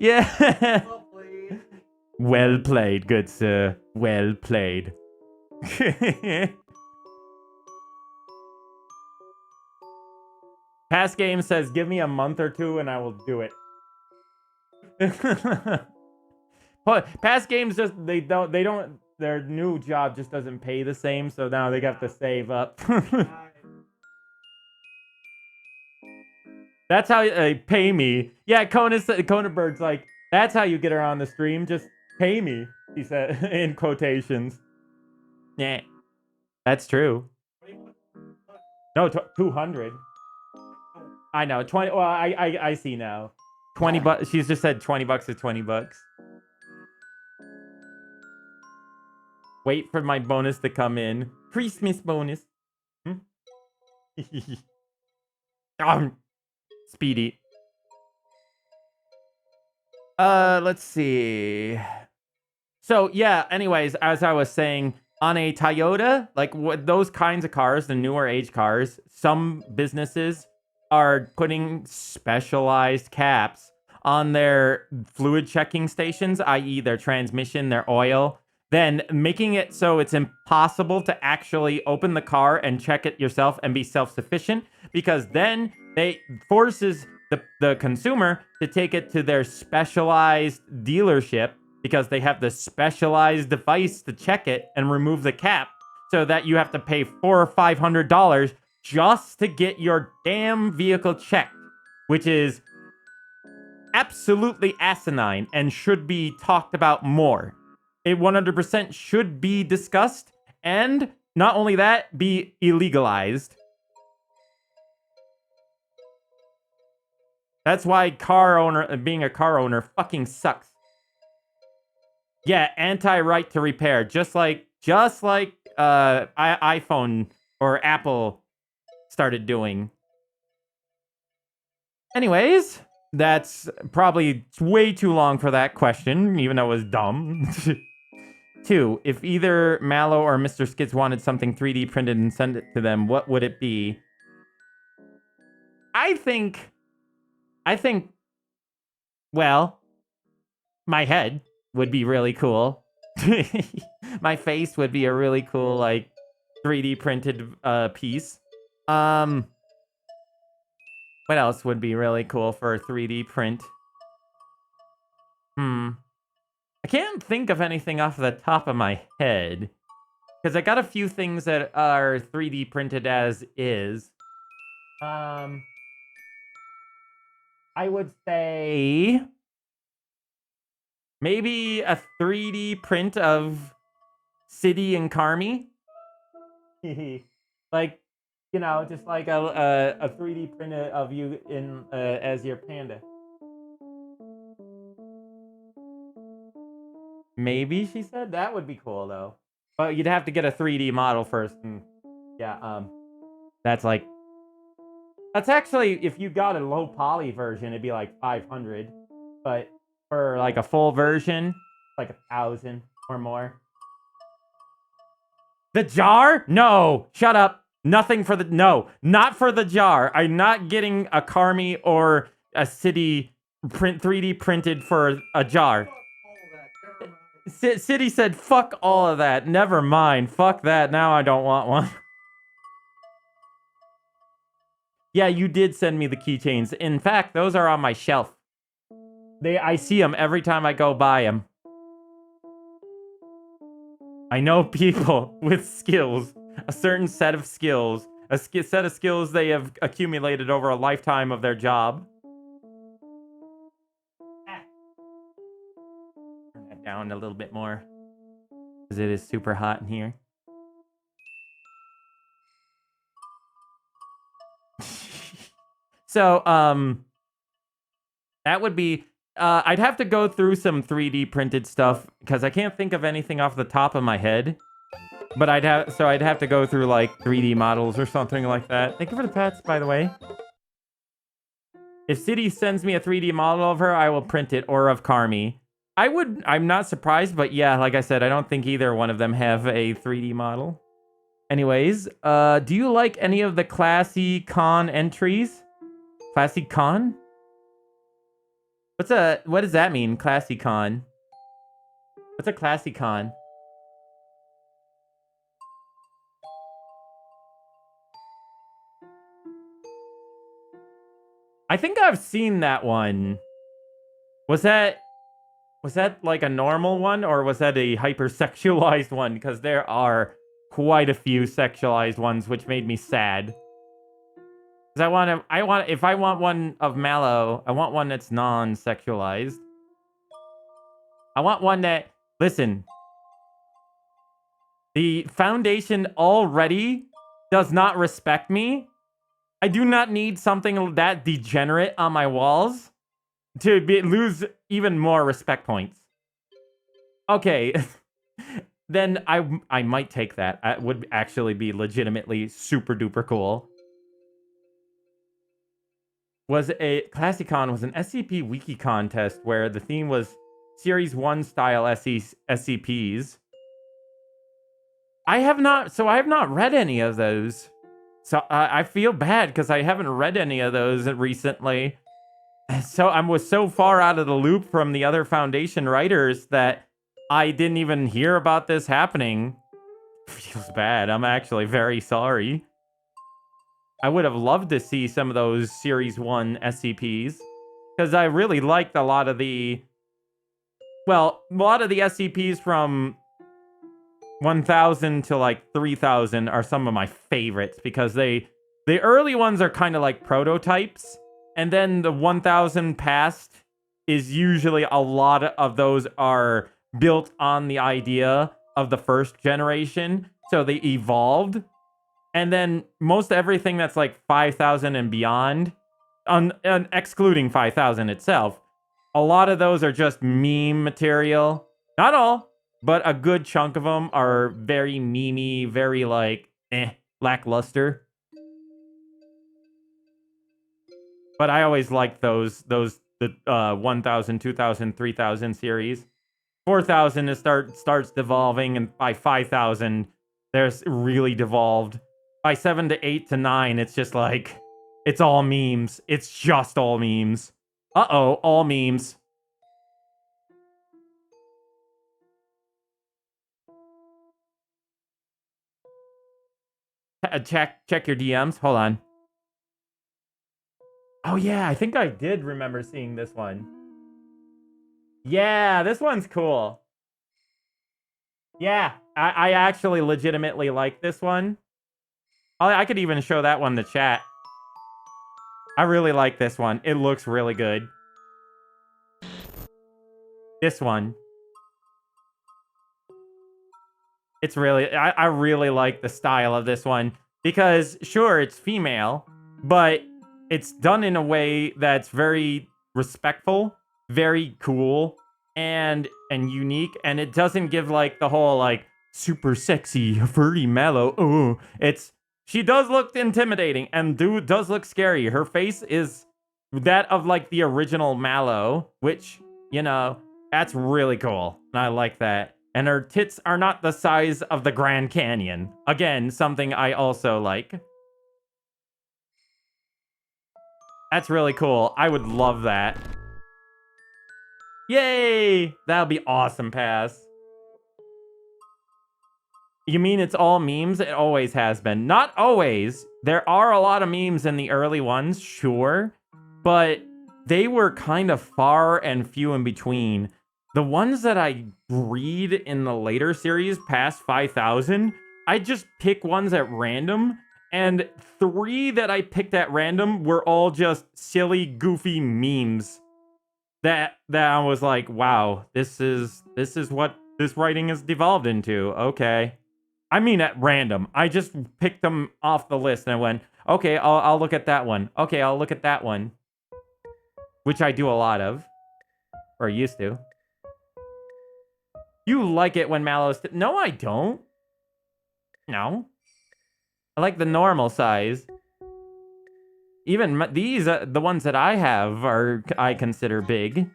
Yeah. Well played, good sir. Well played. Past Game says, give me a month or two and I will do it. Past Games just they don't their new job just doesn't pay the same, so now they have to save up. That's how they pay me. Yeah, Kona Bird's like, that's how you get her on the stream, just pay me, he said in quotations. Yeah. That's true. No, 200. I know, 20 well, I see now. 20 bucks. She's just said 20 bucks is 20 bucks. Wait for my bonus to come in. Christmas bonus. Speedy. Let's see. So, yeah, anyways, as I was saying, on a Toyota, like those kinds of cars, the newer age cars, some businesses are putting specialized caps on their fluid checking stations, i.e. their transmission, their oil, then making it so it's impossible to actually open the car and check it yourself and be self-sufficient, because then they forces the consumer to take it to their specialized dealership because they have the specialized device to check it and remove the cap, so that you have to pay $400 or $500 just to get your damn vehicle checked, which is absolutely asinine and should be talked about more. It 100% should be discussed, and not only that, be illegalized. That's why being a car owner fucking sucks. Yeah, anti-right to repair, just like iPhone or Apple started doing. Anyways, that's probably way too long for that question, even though it was dumb. 2. If either MalO or Mr. Skits wanted something 3D printed and sent it to them, what would it be? I think, well, my head would be really cool. My face would be a really cool, like, 3D printed piece. What else would be really cool for a 3D print? I can't think of anything off the top of my head. Because I got a few things that are 3D printed as is. I would say maybe a 3D print of City and Carmi. Like, you know, just like a 3D print of you in as your panda. Maybe, she said? That would be cool, though. But you'd have to get a 3D model first. And yeah, that's like... That's actually, if you got a low poly version, it'd be like 500. But for like a full version, like 1,000 or more. The jar? No! Shut up! Nothing for the... No, not for the jar. I'm not getting a Carmi or a City 3D printed for a jar. City said, fuck all of that. Never mind. Fuck that. Now I don't want one. Yeah, you did send me the keychains. In fact, those are on my shelf. I see them every time I go by them. I know people with skills, a certain set of skills, a set of skills they have accumulated over a lifetime of their job. Turn that down a little bit more, because it is super hot in here. So, that would be... I'd have to go through some 3D printed stuff, because I can't think of anything off the top of my head. But I'd have to go through, like, 3D models or something like that. Thank you for the pets, by the way. If City sends me a 3D model of her, I will print it, or of Carmi. I'm not surprised, but yeah, like I said, I don't think either one of them have a 3D model. Anyways, do you like any of the Classy Con entries? Classy Con? What does that mean, Classy Con? What's a Classy Con? I think I've seen that one. Was that like a normal one, or was that a hypersexualized one? Because there are quite a few sexualized ones, which made me sad. Because if I want one of MalO, I want one that's non-sexualized. I want one that, listen, the Foundation already does not respect me. I do not need something that degenerate on my walls to lose even more respect points. Okay, then I might take that. It would actually be legitimately super duper cool. ClassyCon was an SCP wiki contest where the theme was Series 1 style SCPs. I have not read any of those. So I feel bad because I haven't read any of those recently. So I was so far out of the loop from the other Foundation writers that I didn't even hear about this happening. Feels bad. I'm actually very sorry. I would have loved to see some of those Series 1 SCPs. Because I really liked a lot of the... Well, a lot of the SCPs from 1,000 to like 3,000 are some of my favorites. Because the early ones are kind of like prototypes. And then the 1,000 past is usually a lot of those are built on the idea of the first generation. So they evolved. And then most everything that's like 5,000 and beyond, excluding 5,000 itself, a lot of those are just meme material. Not all, but a good chunk of them are very memey, very like, lackluster. But I always liked the 1,000, 2,000, 3,000 series. 4,000 it starts devolving, and by 5,000, there's really devolved. By 7 to 8 to 9, it's just like, it's all memes. It's just all memes. Uh-oh, all memes. Check your DMs. Hold on. Oh yeah, I think I did remember seeing this one. Yeah, this one's cool. Yeah, I actually legitimately like this one. I could even show that one in the chat. I really like this one. It looks really good. This one. It's really, I really like the style of this one. Because, sure, it's female, but it's done in a way that's very respectful, very cool, and unique. And it doesn't give, like, the whole, like, super sexy, furry MalO. Oh, she does look intimidating, and does look scary. Her face is that of, like, the original MalO, which, you know, that's really cool. And I like that. And her tits are not the size of the Grand Canyon. Again, something I also like. That's really cool. I would love that. Yay! That'll be awesome, Pass. You mean it's all memes? It always has been. Not always. There are a lot of memes in the early ones, sure. But they were kind of far and few in between. The ones that I read in the later series, past 5,000, I just pick ones at random. And 3 that I picked at random were all just silly, goofy memes. That I was like, wow, this is what this writing has devolved into. Okay. I mean at random. I just picked them off the list and I went, okay, I'll look at that one. Okay, I'll look at that one. Which I do a lot of. Or used to. You like it when MalO's... No, I don't. No. I like the normal size. Even these, the ones that I have, I consider big.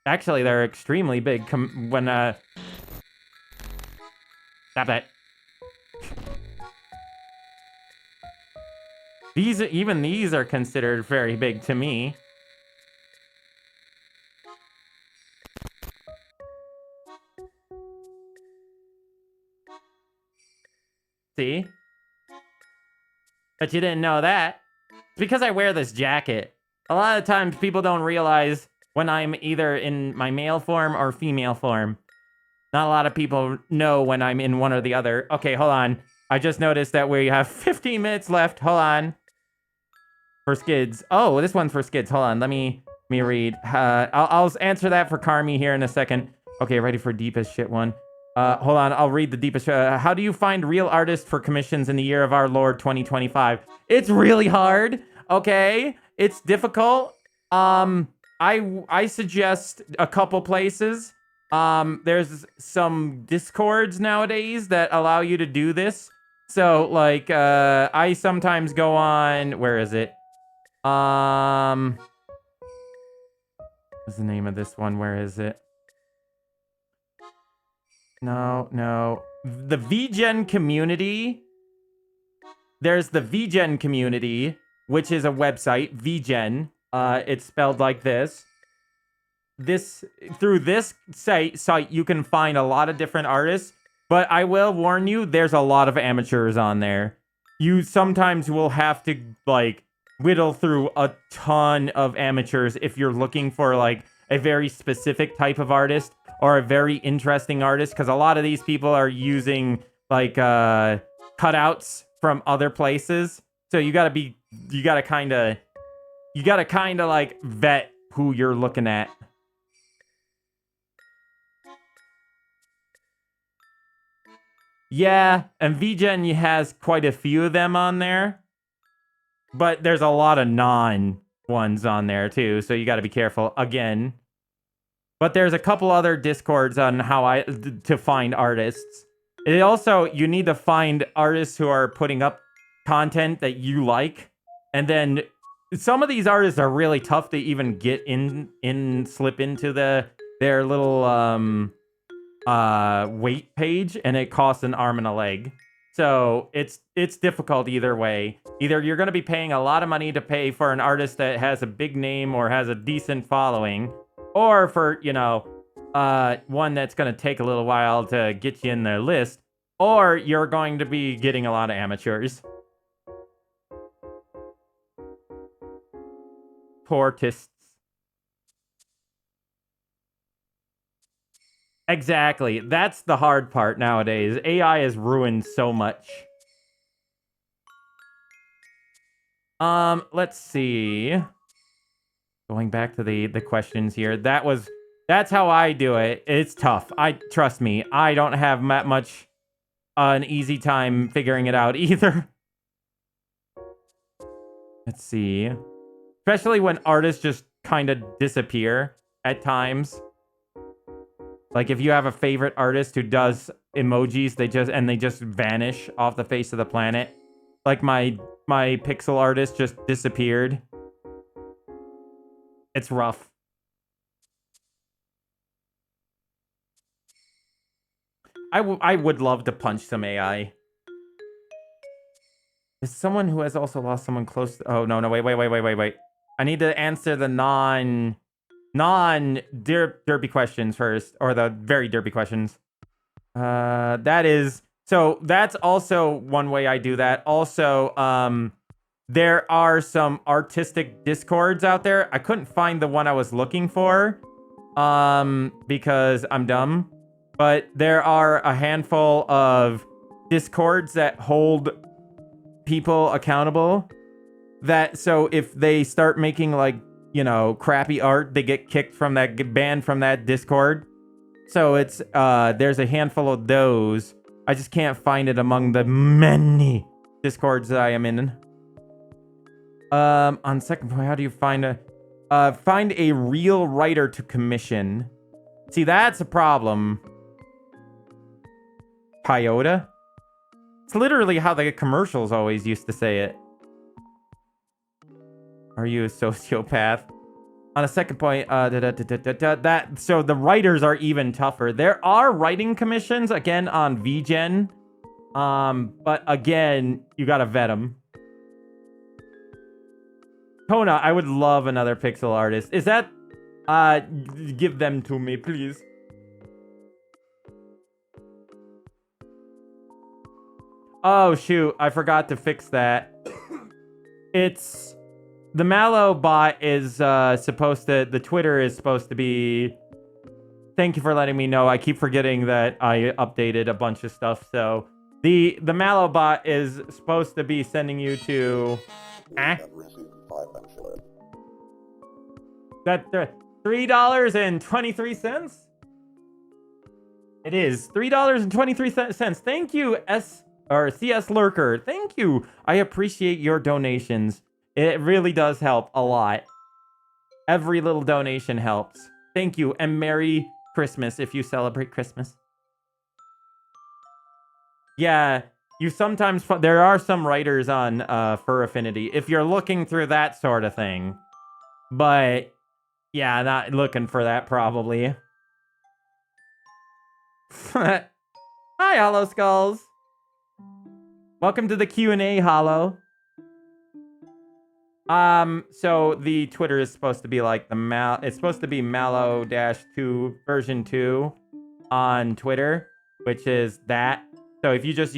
Actually, they're extremely big when... Stop that. Even these are considered very big to me. See? But you didn't know that. It's because I wear this jacket. A lot of times people don't realize when I'm either in my male form or female form. Not a lot of people know when I'm in one or the other. Okay, hold on. I just noticed that we have 15 minutes left. Hold on. For skids. Oh, this one's for skids. Hold on. Let me read. I'll answer that for Carmi here in a second. Okay, ready for deepest shit one. Hold on, I'll read the deepest. How do you find real artists for commissions in the year of our Lord 2025? It's really hard, okay? It's difficult. I suggest a couple places. There's some Discords nowadays that allow you to do this. So, like, I sometimes go on... Where is it? What's the name of this one? Where is it? No. The VGen community. There's the VGen community, which is a website, VGen. It's spelled like this. Through this site, you can find a lot of different artists, but I will warn you, there's a lot of amateurs on there. You sometimes will have to, like, whittle through a ton of amateurs if you're looking for, like, a very specific type of artist. Or a very interesting artist, because a lot of these people are using, like, cutouts from other places. So you gotta kind of, like, vet who you're looking at. Yeah, and VGen has quite a few of them on there. But there's a lot of non-ones on there, too, so you gotta be careful, again. But there's a couple other Discords on how to find artists. It also, you need to find artists who are putting up content that you like, and then some of these artists are really tough to even get slip into their little weight page, and it costs an arm and a leg. So it's difficult either way. Either you're going to be paying a lot of money to pay for an artist that has a big name or has a decent following, or for, you know, one that's going to take a little while to get you in their list, or you're going to be getting a lot of amateurs. Poor artists. Exactly. That's the hard part nowadays. AI has ruined so much. Let's see. Going back to the questions here. That's how I do it. It's tough. Trust me, I don't have that much an easy time figuring it out either. Let's see. Especially when artists just kind of disappear at times. Like if you have a favorite artist who does emojis, they just vanish off the face of the planet. Like my pixel artist just disappeared. It's rough. I would love to punch some AI. Is someone who has also lost someone close to, oh no, wait. I need to answer the derpy questions first, or the very derpy questions. So that's also one way I do that. Also, there are some artistic discords out there. I couldn't find the one I was looking for, because I'm dumb. But there are a handful of discords that hold people accountable. So if they start making, like, you know, crappy art, they get kicked from that, banned from that Discord. So it's there's a handful of those. I just can't find it among the many Discords that I am in. On second point, how do you find a real writer to commission? See, that's a problem. Toyota? It's literally how the commercials always used to say it. Are you a sociopath? On a second point, so the writers are even tougher. There are writing commissions, again, on VGen. But again, you gotta vet them. Kona, I would love another pixel artist. Is that, give them to me, please. Oh, shoot. I forgot to fix that. It's... The MalO bot is supposed to... The Twitter is supposed to be... Thank you for letting me know. I keep forgetting that I updated a bunch of stuff. So, the MalO bot is supposed to be sending you to... That $3.23? It is $3.23. Thank you, CS Lurker. Thank you. I appreciate your donations. It really does help a lot. Every little donation helps. Thank you, and Merry Christmas if you celebrate Christmas. Yeah, you sometimes... There are some writers on Fur Affinity if you're looking through that sort of thing. But, yeah, not looking for that, probably. Hi, Hollow Skulls. Welcome to the Q&A, Hollow. So the Twitter is supposed to be like it's supposed to be MalO-2 version 2 on Twitter, which is that. So if you just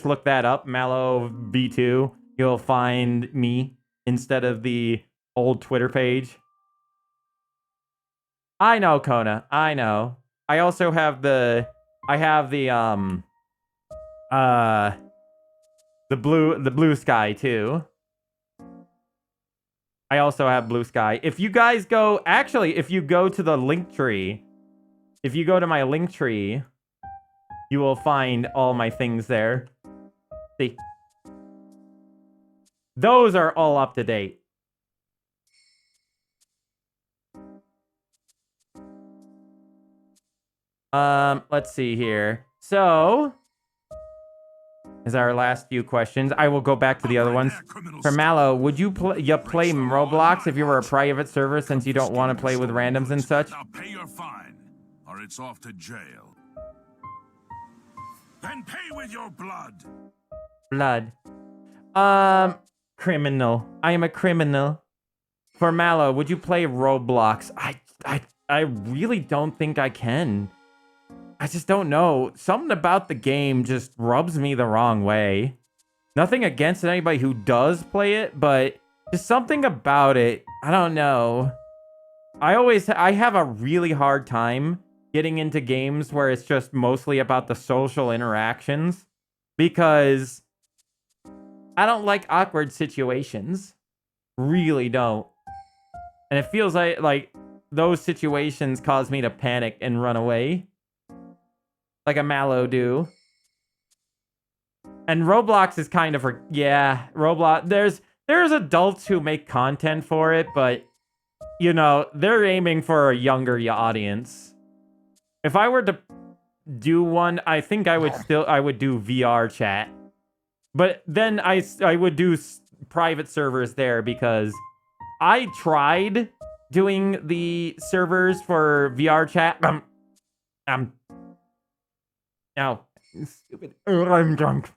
look that up, MalO V2, you'll find me instead of the old Twitter page. I know, Kona. I know. I also have the blue sky too. I also have blue sky. If you guys go, actually, if you go to the link tree, if you go to my link tree, you will find all my things there. See, those are all up to date. Let's see here. So, is our last few questions. I will go back to the other ones. For MalO, would you play Roblox if you were a private server since you don't want to play with randoms and such? Now pay your fine, or it's off to jail. Then pay with your blood. Blood. Criminal. I am a criminal. For MalO, would you play Roblox? I really don't think I can. I just don't know. Something about the game just rubs me the wrong way. Nothing against anybody who does play it, but just something about it. I don't know. I have a really hard time getting into games where it's just mostly about the social interactions because I don't like awkward situations. Really don't. And it feels like those situations cause me to panic and run away. Like a MalO do. And Roblox is kind of Roblox. There's adults who make content for it, but you know, they're aiming for a younger audience. If I were to do one, I think I would do VR chat. But then I would do private servers there because I tried doing the servers for VR chat. Now, stupid. I'm drunk.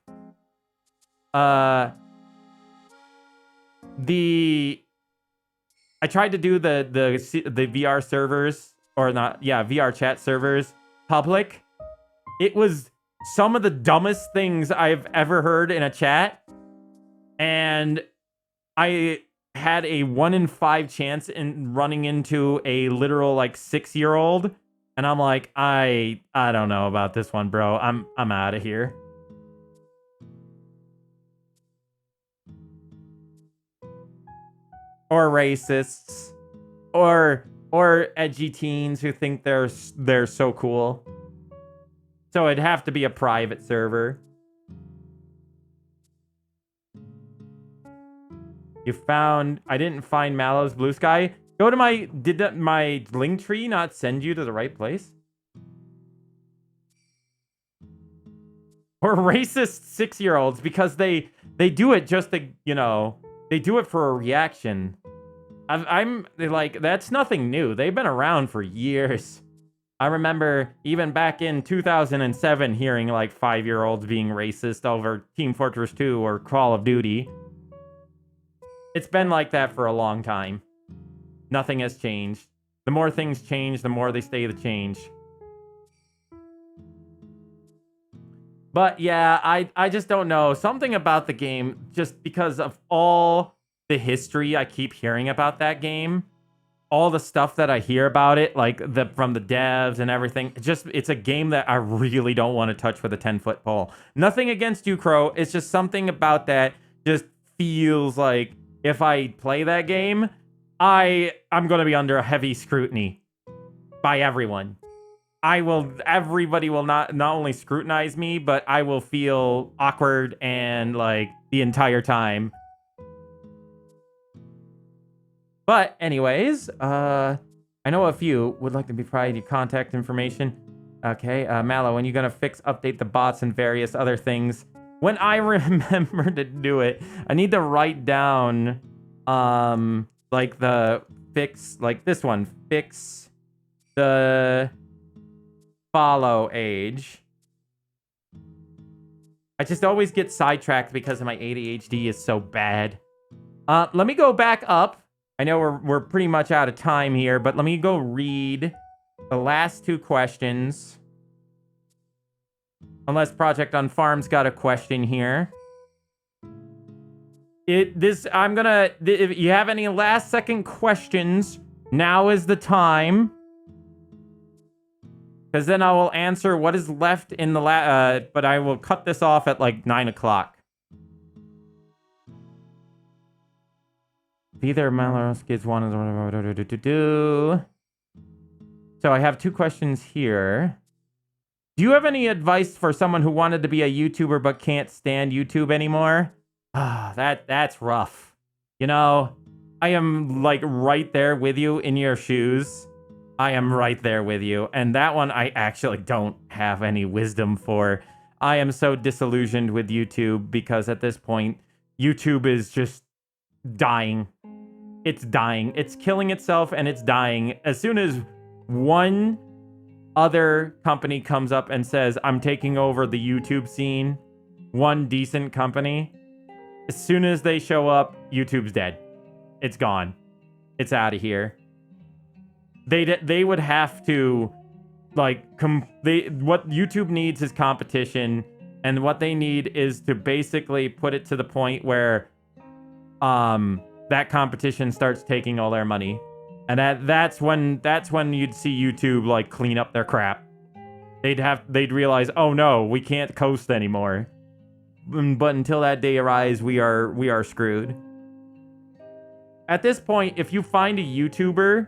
I tried to do the VR servers VR chat servers public. It was some of the dumbest things I've ever heard in a chat, and I had a 1 in 5 chance in running into a literal 6-year-old, and I'm like, I don't know about this one, bro. I'm out of here. Or racists, or edgy teens who think they're so cool. So it'd have to be a private server. I didn't find MalO's Blue Sky. Go to my link tree not send you to the right place? Or racist 6-year-olds because they do it just to, they do it for a reaction. I'm like, that's nothing new. They've been around for years. I remember even back in 2007 hearing 5-year-olds being racist over Team Fortress 2 or Call of Duty. It's been like that for a long time. Nothing has changed. The more things change, the more they stay the change. But yeah, I just don't know. Something about the game, just because of all the history I keep hearing about that game, all the stuff that I hear about it, from the devs and everything, it's a game that I really don't want to touch with a 10-foot pole. Nothing against you, Crow. It's just something about that just feels like if I play that game, I'm going to be under a heavy scrutiny by everyone. Everybody will not only scrutinize me, but I will feel awkward and the entire time. But anyways, I know a few would like to be provided your contact information. Okay, MalO, when you gonna update the bots and various other things? When I remember to do it, I need to write down, the fix, this one, fix the follow age. I just always get sidetracked because of my ADHD is so bad. Let me go back up. I know we're pretty much out of time here, but let me go read the last 2 questions. Unless Project on Farm's got a question here. If you have any last second questions, now is the time. Because then I will answer what is left in the but I will cut this off at 9 o'clock. Either MalO Skids 1 is... So I have 2 questions here. Do you have any advice for someone who wanted to be a YouTuber but can't stand YouTube anymore? That's rough. I am right there with you in your shoes. I am right there with you. And that one I actually don't have any wisdom for. I am so disillusioned with YouTube because at this point, YouTube is just dying. It's dying. It's killing itself and it's dying. As soon as one other company comes up and says, I'm taking over the YouTube scene, one decent company, as soon as they show up, YouTube's dead. It's gone. It's out of here. They would have to, like, what YouTube needs is competition, and what they need is to basically put it to the point where that competition starts taking all their money. And that's when you'd see YouTube like clean up their crap. They'd realize, oh no, we can't coast anymore. But until that day arrives, we are screwed. At this point, if you find a YouTuber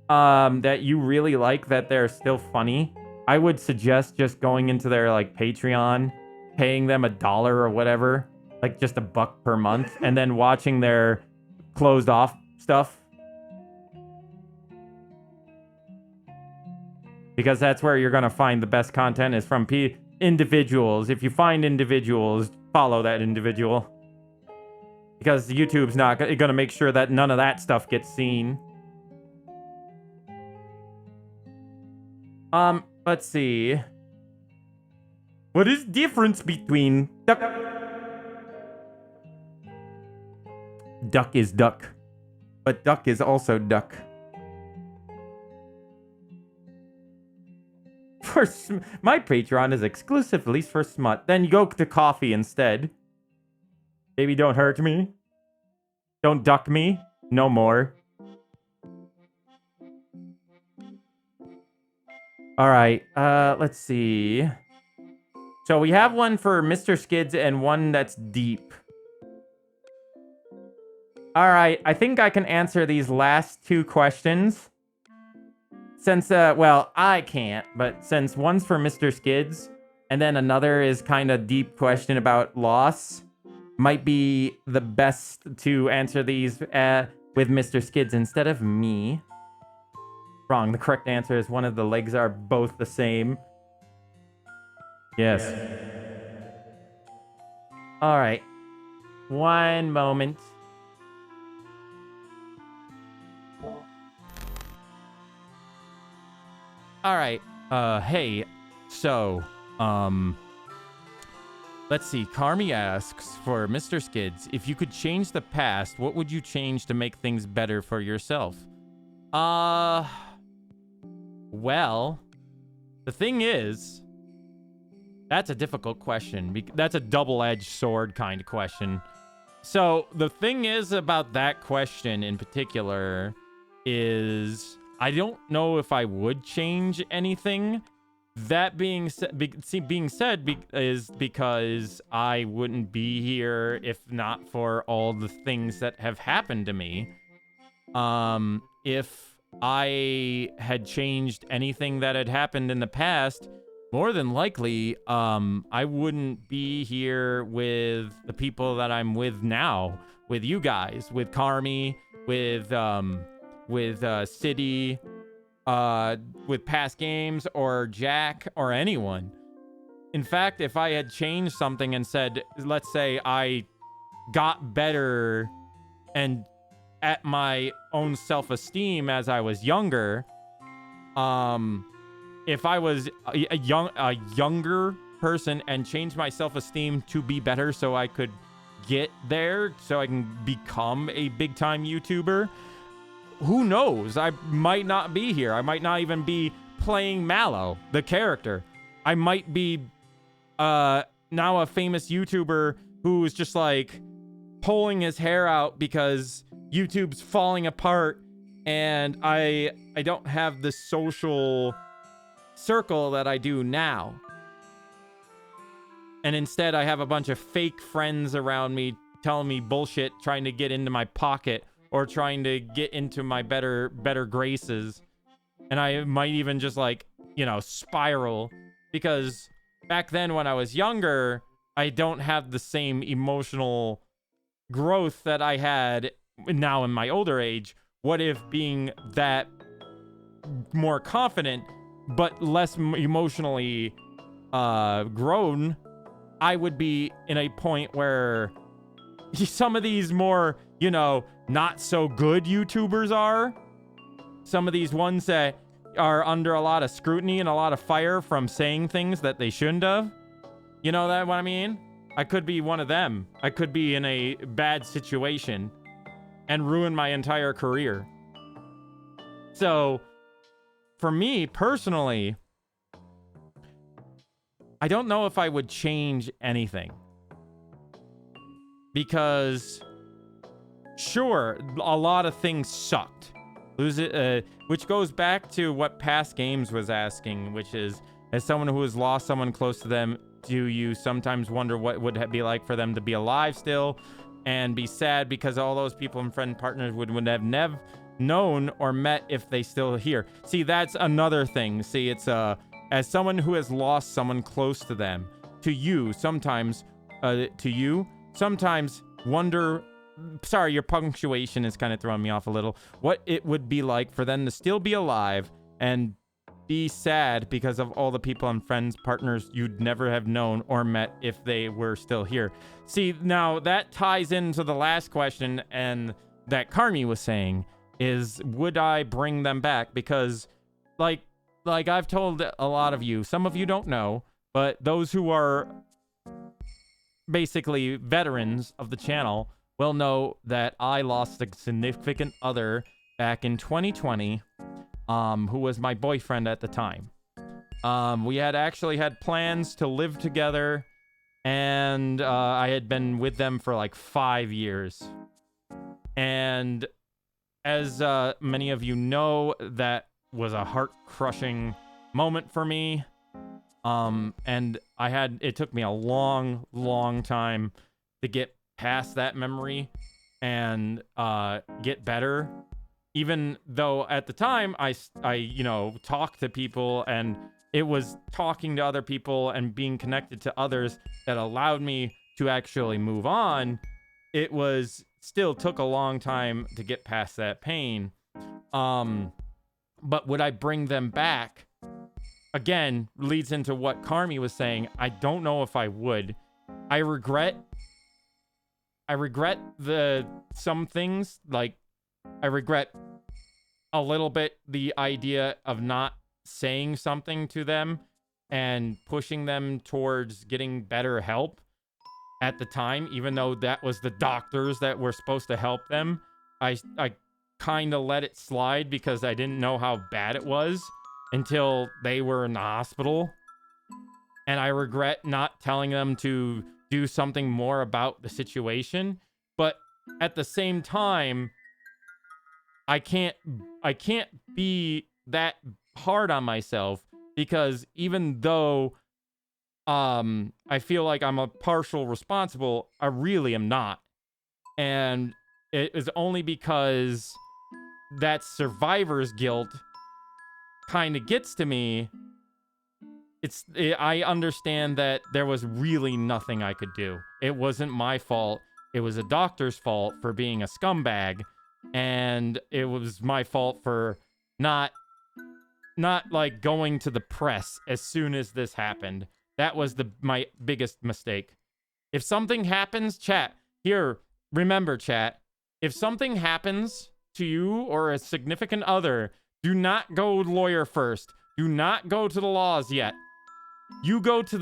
that you really like, that they're still funny, I would suggest just going into their like Patreon, paying them $1 or whatever, like just $1 per month, and then watching their closed off stuff. Because that's where you're gonna find the best content, is from individuals. If you find individuals, follow that individual. Because YouTube's not gonna make sure that none of that stuff gets seen. Let's see. What is the difference between duck? Duck is duck. But duck is also duck. My Patreon is exclusively for smut. Then you go to coffee instead. Baby, don't hurt me. Don't duck me. No more. Alright, let's see. So we have one for Mr. Skids and one that's deep. Alright, I think I can answer these last two questions. Since, well, I can't, but since one's for Mr. Skids, and then another is kind of deep question about loss, might be the best to answer these with Mr. Skids instead of me. Wrong, the correct answer is one of the legs are both the same. Yes. Alright. One moment. Alright, hey, so, let's see, Carmi asks for Mr. Skids, if you could change the past, what would you change to make things better for yourself? Well, the thing is, that's a difficult question. That's a double-edged sword kind of question. So, the thing is about that question in particular is, I don't know if I would change anything. That being said, is because I wouldn't be here if not for all the things that have happened to me. If I had changed anything that had happened in the past, more than likely, I wouldn't be here with the people that I'm with now, with you guys, with Carmi, with City, with past games, or Jack, or anyone. In fact, if I had changed something and said, let's say I got better and at my own self-esteem as I was younger, if I was a younger person and changed my self-esteem to be better so I could get there, so I can become a big-time YouTuber, who knows? I might not be here. I might not even be playing MalO, the character. I might be now a famous YouTuber who is just like pulling his hair out because YouTube's falling apart and I don't have the social circle that I do now. And instead I have a bunch of fake friends around me telling me bullshit, trying to get into my pocket or trying to get into my better graces. And I might even just like, you know, spiral, because back then when I was younger, I don't have the same emotional growth that I had now in my older age. What if being that more confident, but less emotionally grown, I would be in a point where some of these more, you know, not so good YouTubers are. Some of these ones that are under a lot of scrutiny and a lot of fire from saying things that they shouldn't have. You know that what I mean? I could be one of them. I could be in a bad situation and ruin my entire career. So, for me personally, I don't know if I would change anything. Because, sure, a lot of things sucked. Which goes back to what Past Games was asking, which is, as someone who has lost someone close to them, do you sometimes wonder what would it be like for them to be alive still and be sad because all those people and friend partners would have never known or met if they still here? See, that's another thing. See, it's as someone who has lost someone close to them, to you sometimes wonder. Sorry, your punctuation is kind of throwing me off a little. What it would be like for them to still be alive and be sad because of all the people and friends, partners you'd never have known or met if they were still here. See, now that ties into the last question and that Carmi was saying is, would I bring them back? Because like I've told a lot of you, some of you don't know, but those who are basically veterans of the channel will know that I lost a significant other back in 2020, who was my boyfriend at the time. We had actually had plans to live together, and I had been with them for like 5 years. And as many of you know, that was a heart-crushing moment for me. And it took me a long, long time to get past that memory and get better. Even though at the time I talked to people, and it was talking to other people and being connected to others that allowed me to actually move on. It was still took a long time to get past that pain. But would I bring them back? Again, leads into what Carmi was saying. I don't know if I would. I regret some things. Like, I regret a little bit the idea of not saying something to them and pushing them towards getting better help at the time, even though that was the doctors that were supposed to help them. I kind of let it slide because I didn't know how bad it was until they were in the hospital. And I regret not telling them to do something more about the situation. But at the same time, I can't be that hard on myself, because even though I feel like I'm a partial responsible, I really am not. And it is only because that survivor's guilt kind of gets to me. I understand that there was really nothing I could do. It wasn't my fault. It was a doctor's fault for being a scumbag, and it was my fault for not like going to the press as soon as this happened. That was my biggest mistake. If something happens, chat, here, remember, chat, if something happens to you or a significant other, do not go lawyer first. Do not go to the laws yet. You go to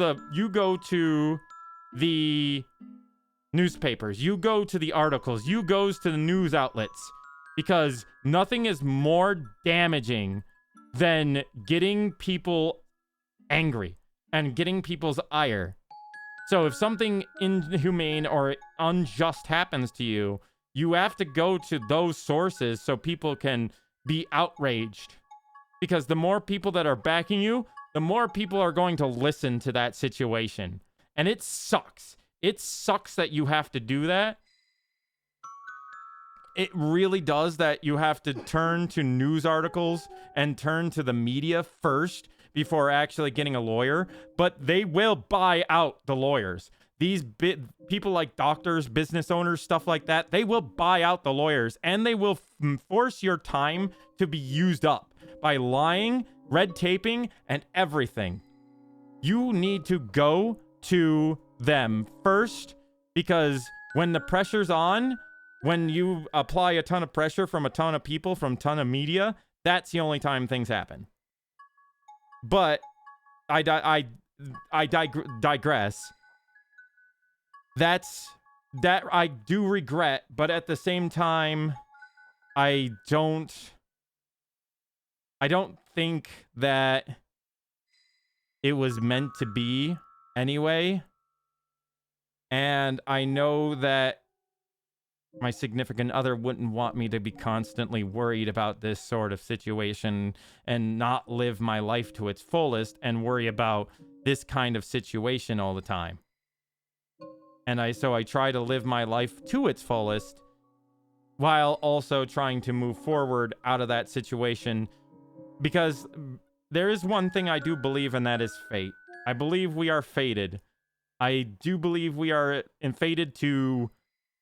the newspapers. You go to the articles. You go to the news outlets, because nothing is more damaging than getting people angry and getting people's ire. So if something inhumane or unjust happens to you, you have to go to those sources so people can be outraged. Because the more people that are backing you, the more people are going to listen to that situation. And it sucks. It sucks that you have to do that. It really does, that you have to turn to news articles and turn to the media first before actually getting a lawyer. But they will buy out the lawyers. These people like doctors, business owners, stuff like that, they will buy out the lawyers, and they will force your time to be used up by lying, red taping, and everything. you need to go to them first, because when the pressure's on, when you apply a ton of pressure from a ton of people, from a ton of media, that's the only time things happen. But I digress. That I do regret, but at the same time, I don't think that it was meant to be anyway. And I know that my significant other wouldn't want me to be constantly worried about this sort of situation and not live my life to its fullest and worry about this kind of situation all the time. And so I try to live my life to its fullest while also trying to move forward out of that situation, because there is one thing I do believe, and that is fate. I believe we are fated. I do believe we are fated to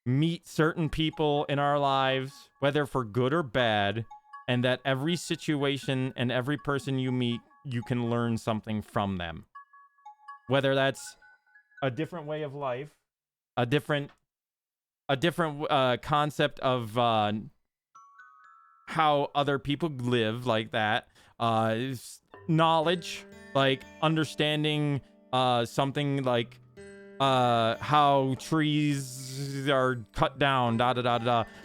meet certain people in our lives, whether for good or bad, and that every situation and every person you meet, you can learn something from them. Whether that's a different way of life, a different concept of how other people live, like that, knowledge, like understanding something like how trees are cut down,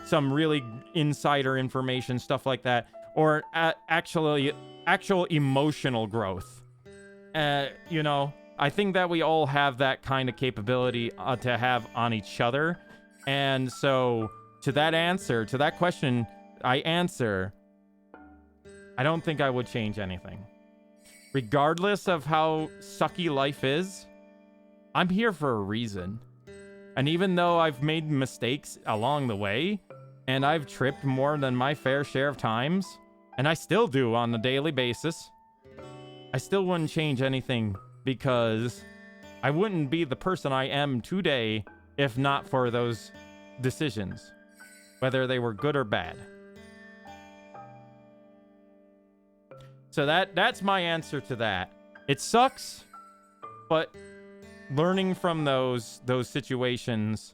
some really insider information, stuff like that, or actual emotional growth. You know, I think that we all have that kind of capability to have on each other. And so to that question, I answer, I don't think I would change anything. Regardless of how sucky life is, I'm here for a reason. And even though I've made mistakes along the way, and I've tripped more than my fair share of times, and I still do on a daily basis, I still wouldn't change anything, because I wouldn't be the person I am today if not for those decisions, whether they were good or bad. So that's my answer to that. It sucks, but learning from those situations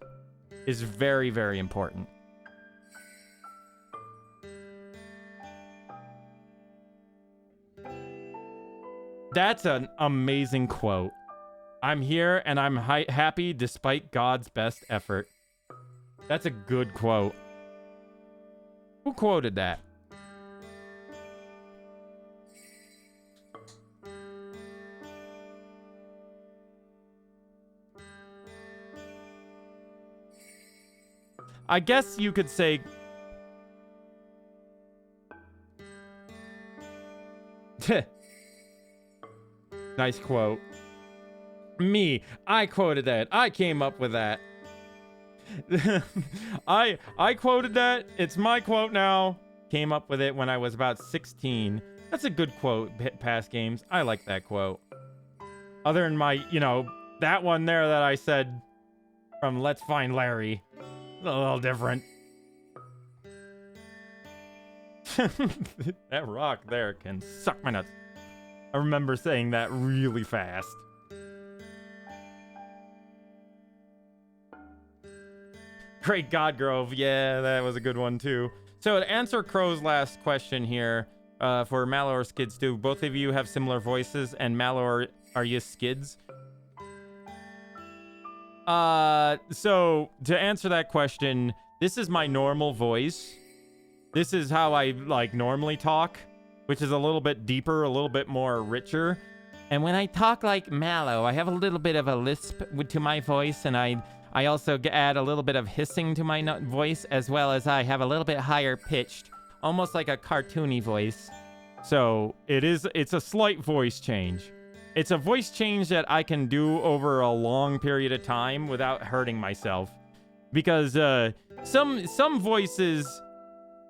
is very, very important. That's an amazing quote. I'm here and I'm happy despite God's best effort. That's a good quote. Who quoted that? I guess you could say... Nice quote. Me, I quoted that. I came up with that. I quoted that. It's my quote now. Came up with it when I was about 16. That's a good quote, past games. I like that quote. Other than my, that one there that I said from Let's Find Larry. A little different. That rock there can suck my nuts. I remember saying that really fast. Great God Grove. Yeah, that was a good one too. So to answer Crow's last question here, for MalO or Skids, do both of you have similar voices? And MalO, are you Skids? So to answer that question, this is my normal voice. This is how I normally talk, which is a little bit deeper, a little bit more richer. And when I talk like MalO, I have a little bit of a lisp to my voice, and I also add a little bit of hissing to my voice, as well as I have a little bit higher pitched, almost like a cartoony voice. So it's a slight voice change. It's a voice change that I can do over a long period of time without hurting myself. Because some voices,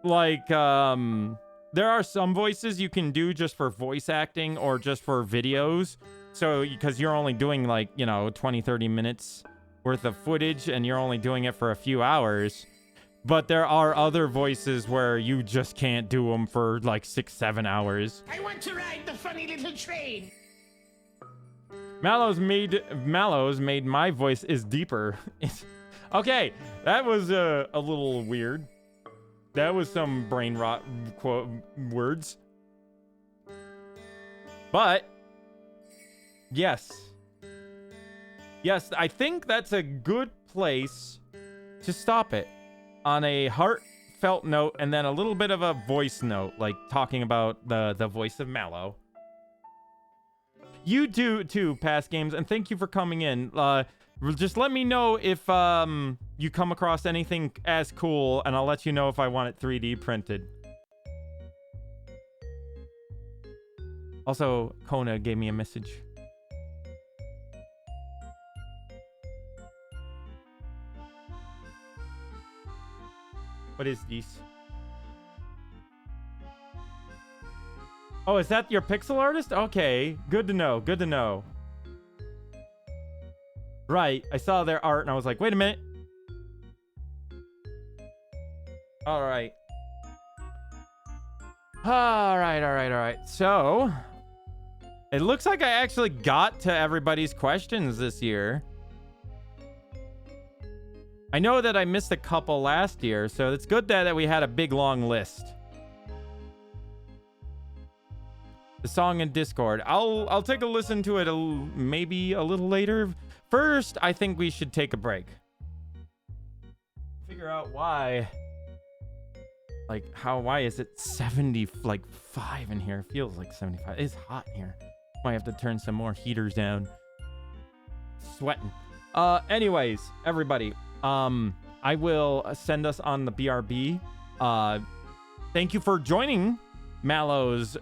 there are some voices you can do just for voice acting or just for videos. So, because you're only doing 20, 30 minutes worth of footage and you're only doing it for a few hours. But there are other voices where you just can't do them for 6, 7 hours. I want to ride the funny little train. MalO's made my voice is deeper. Okay, that was a little weird. That was some brain rot quote words. But yes. Yes, I think that's a good place to stop it on a heartfelt note and then a little bit of a voice note, like talking about the voice of MalO. You do too, past games, and thank you for coming in. Just let me know if you come across anything as cool, and I'll let you know if I want it 3D printed. Also, Kona gave me a message. What is this? Oh, is that your pixel artist? Okay, good to know, good to know. Right, I saw their art and I was like, wait a minute. Alright. Alright. So, it looks like I actually got to everybody's questions this year. I know that I missed a couple last year, so it's good that we had a big long list. The song in Discord. I'll take a listen to it maybe a little later. First, I think we should take a break. Figure out why. Like, why is it 75 in here? It feels like 75. It's hot in here. Might have to turn some more heaters down. Sweating. Anyways, everybody. I will send us on the BRB. Thank you for joining MalO's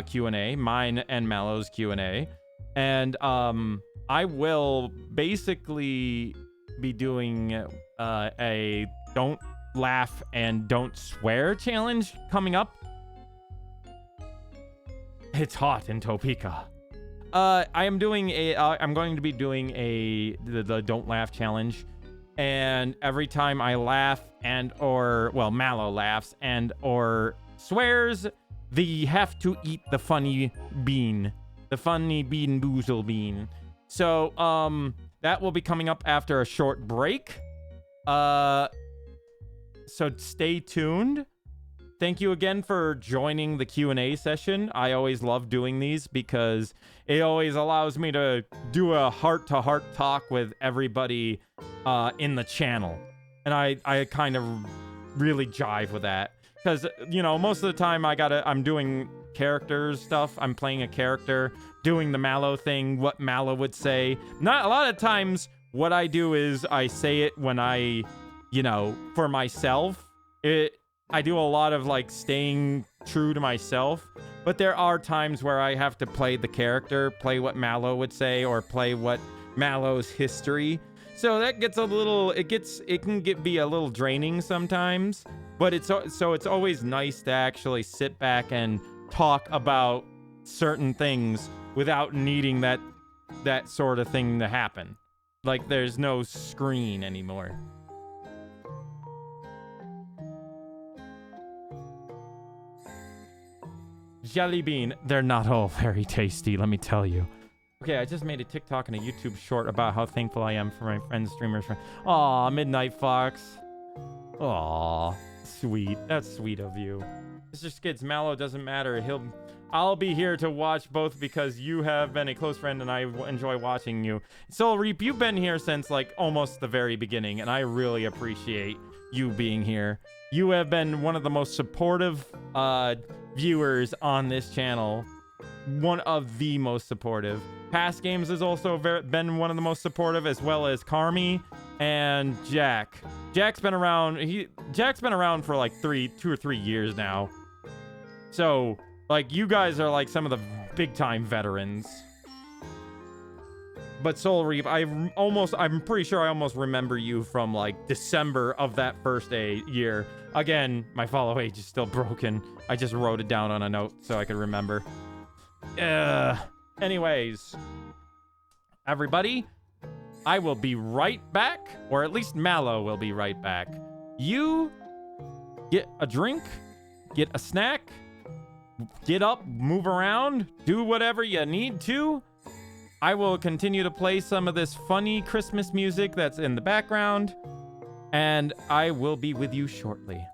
Q&A, mine and MalO's Q&A. And I will basically be doing a don't laugh and don't swear challenge coming up. It's hot in Topeka. I'm going to be doing the don't laugh challenge. And every time I laugh MalO laughs and or swears, they have to eat the funny bean. The funny bean boozle bean. So, that will be coming up after a short break. So stay tuned. Thank you again for joining the Q&A session. I always love doing these because it always allows me to do a heart-to-heart talk with everybody in the channel. And I kind of really jive with that. Because, you know, most of the time I'm doing characters stuff. I'm playing a character, doing the MalO thing, what MalO would say. Not a lot of times, what I do is I say it when I, for myself. I do a lot of, staying true to myself. But there are times where I have to play the character, play what MalO would say, or play what MalO's history. So that gets it can be a little draining sometimes. But it's always nice to actually sit back and talk about certain things without needing that sort of thing to happen. Like there's no screen anymore. Jelly bean, they're not all very tasty, let me tell you. Okay, I just made a TikTok and a YouTube short about how thankful I am for my friends, streamers. Aw, Midnight Fox. Aw, sweet. That's sweet of you. Mr. Skids, MalO doesn't matter. I'll be here to watch both because you have been a close friend and I enjoy watching you. Soul Reap, you've been here since almost the very beginning, and I really appreciate you being here. You have been one of the most supportive viewers on this channel. One of the most supportive. Past Games has also been one of the most supportive, as well as Carmi and Jack. Jack's been around for 2 or 3 years now. So, you guys are some of the big time veterans. But Soul Reap, I'm pretty sure I almost remember you from December of that first year. Again, my follow age is still broken. I just wrote it down on a note so I could remember. Anyways, everybody, I will be right back, or at least MalO will be right back. You get a drink, get a snack, get up, move around, do whatever you need to, I will continue to play some of this funny Christmas music that's in the background, and I will be with you shortly.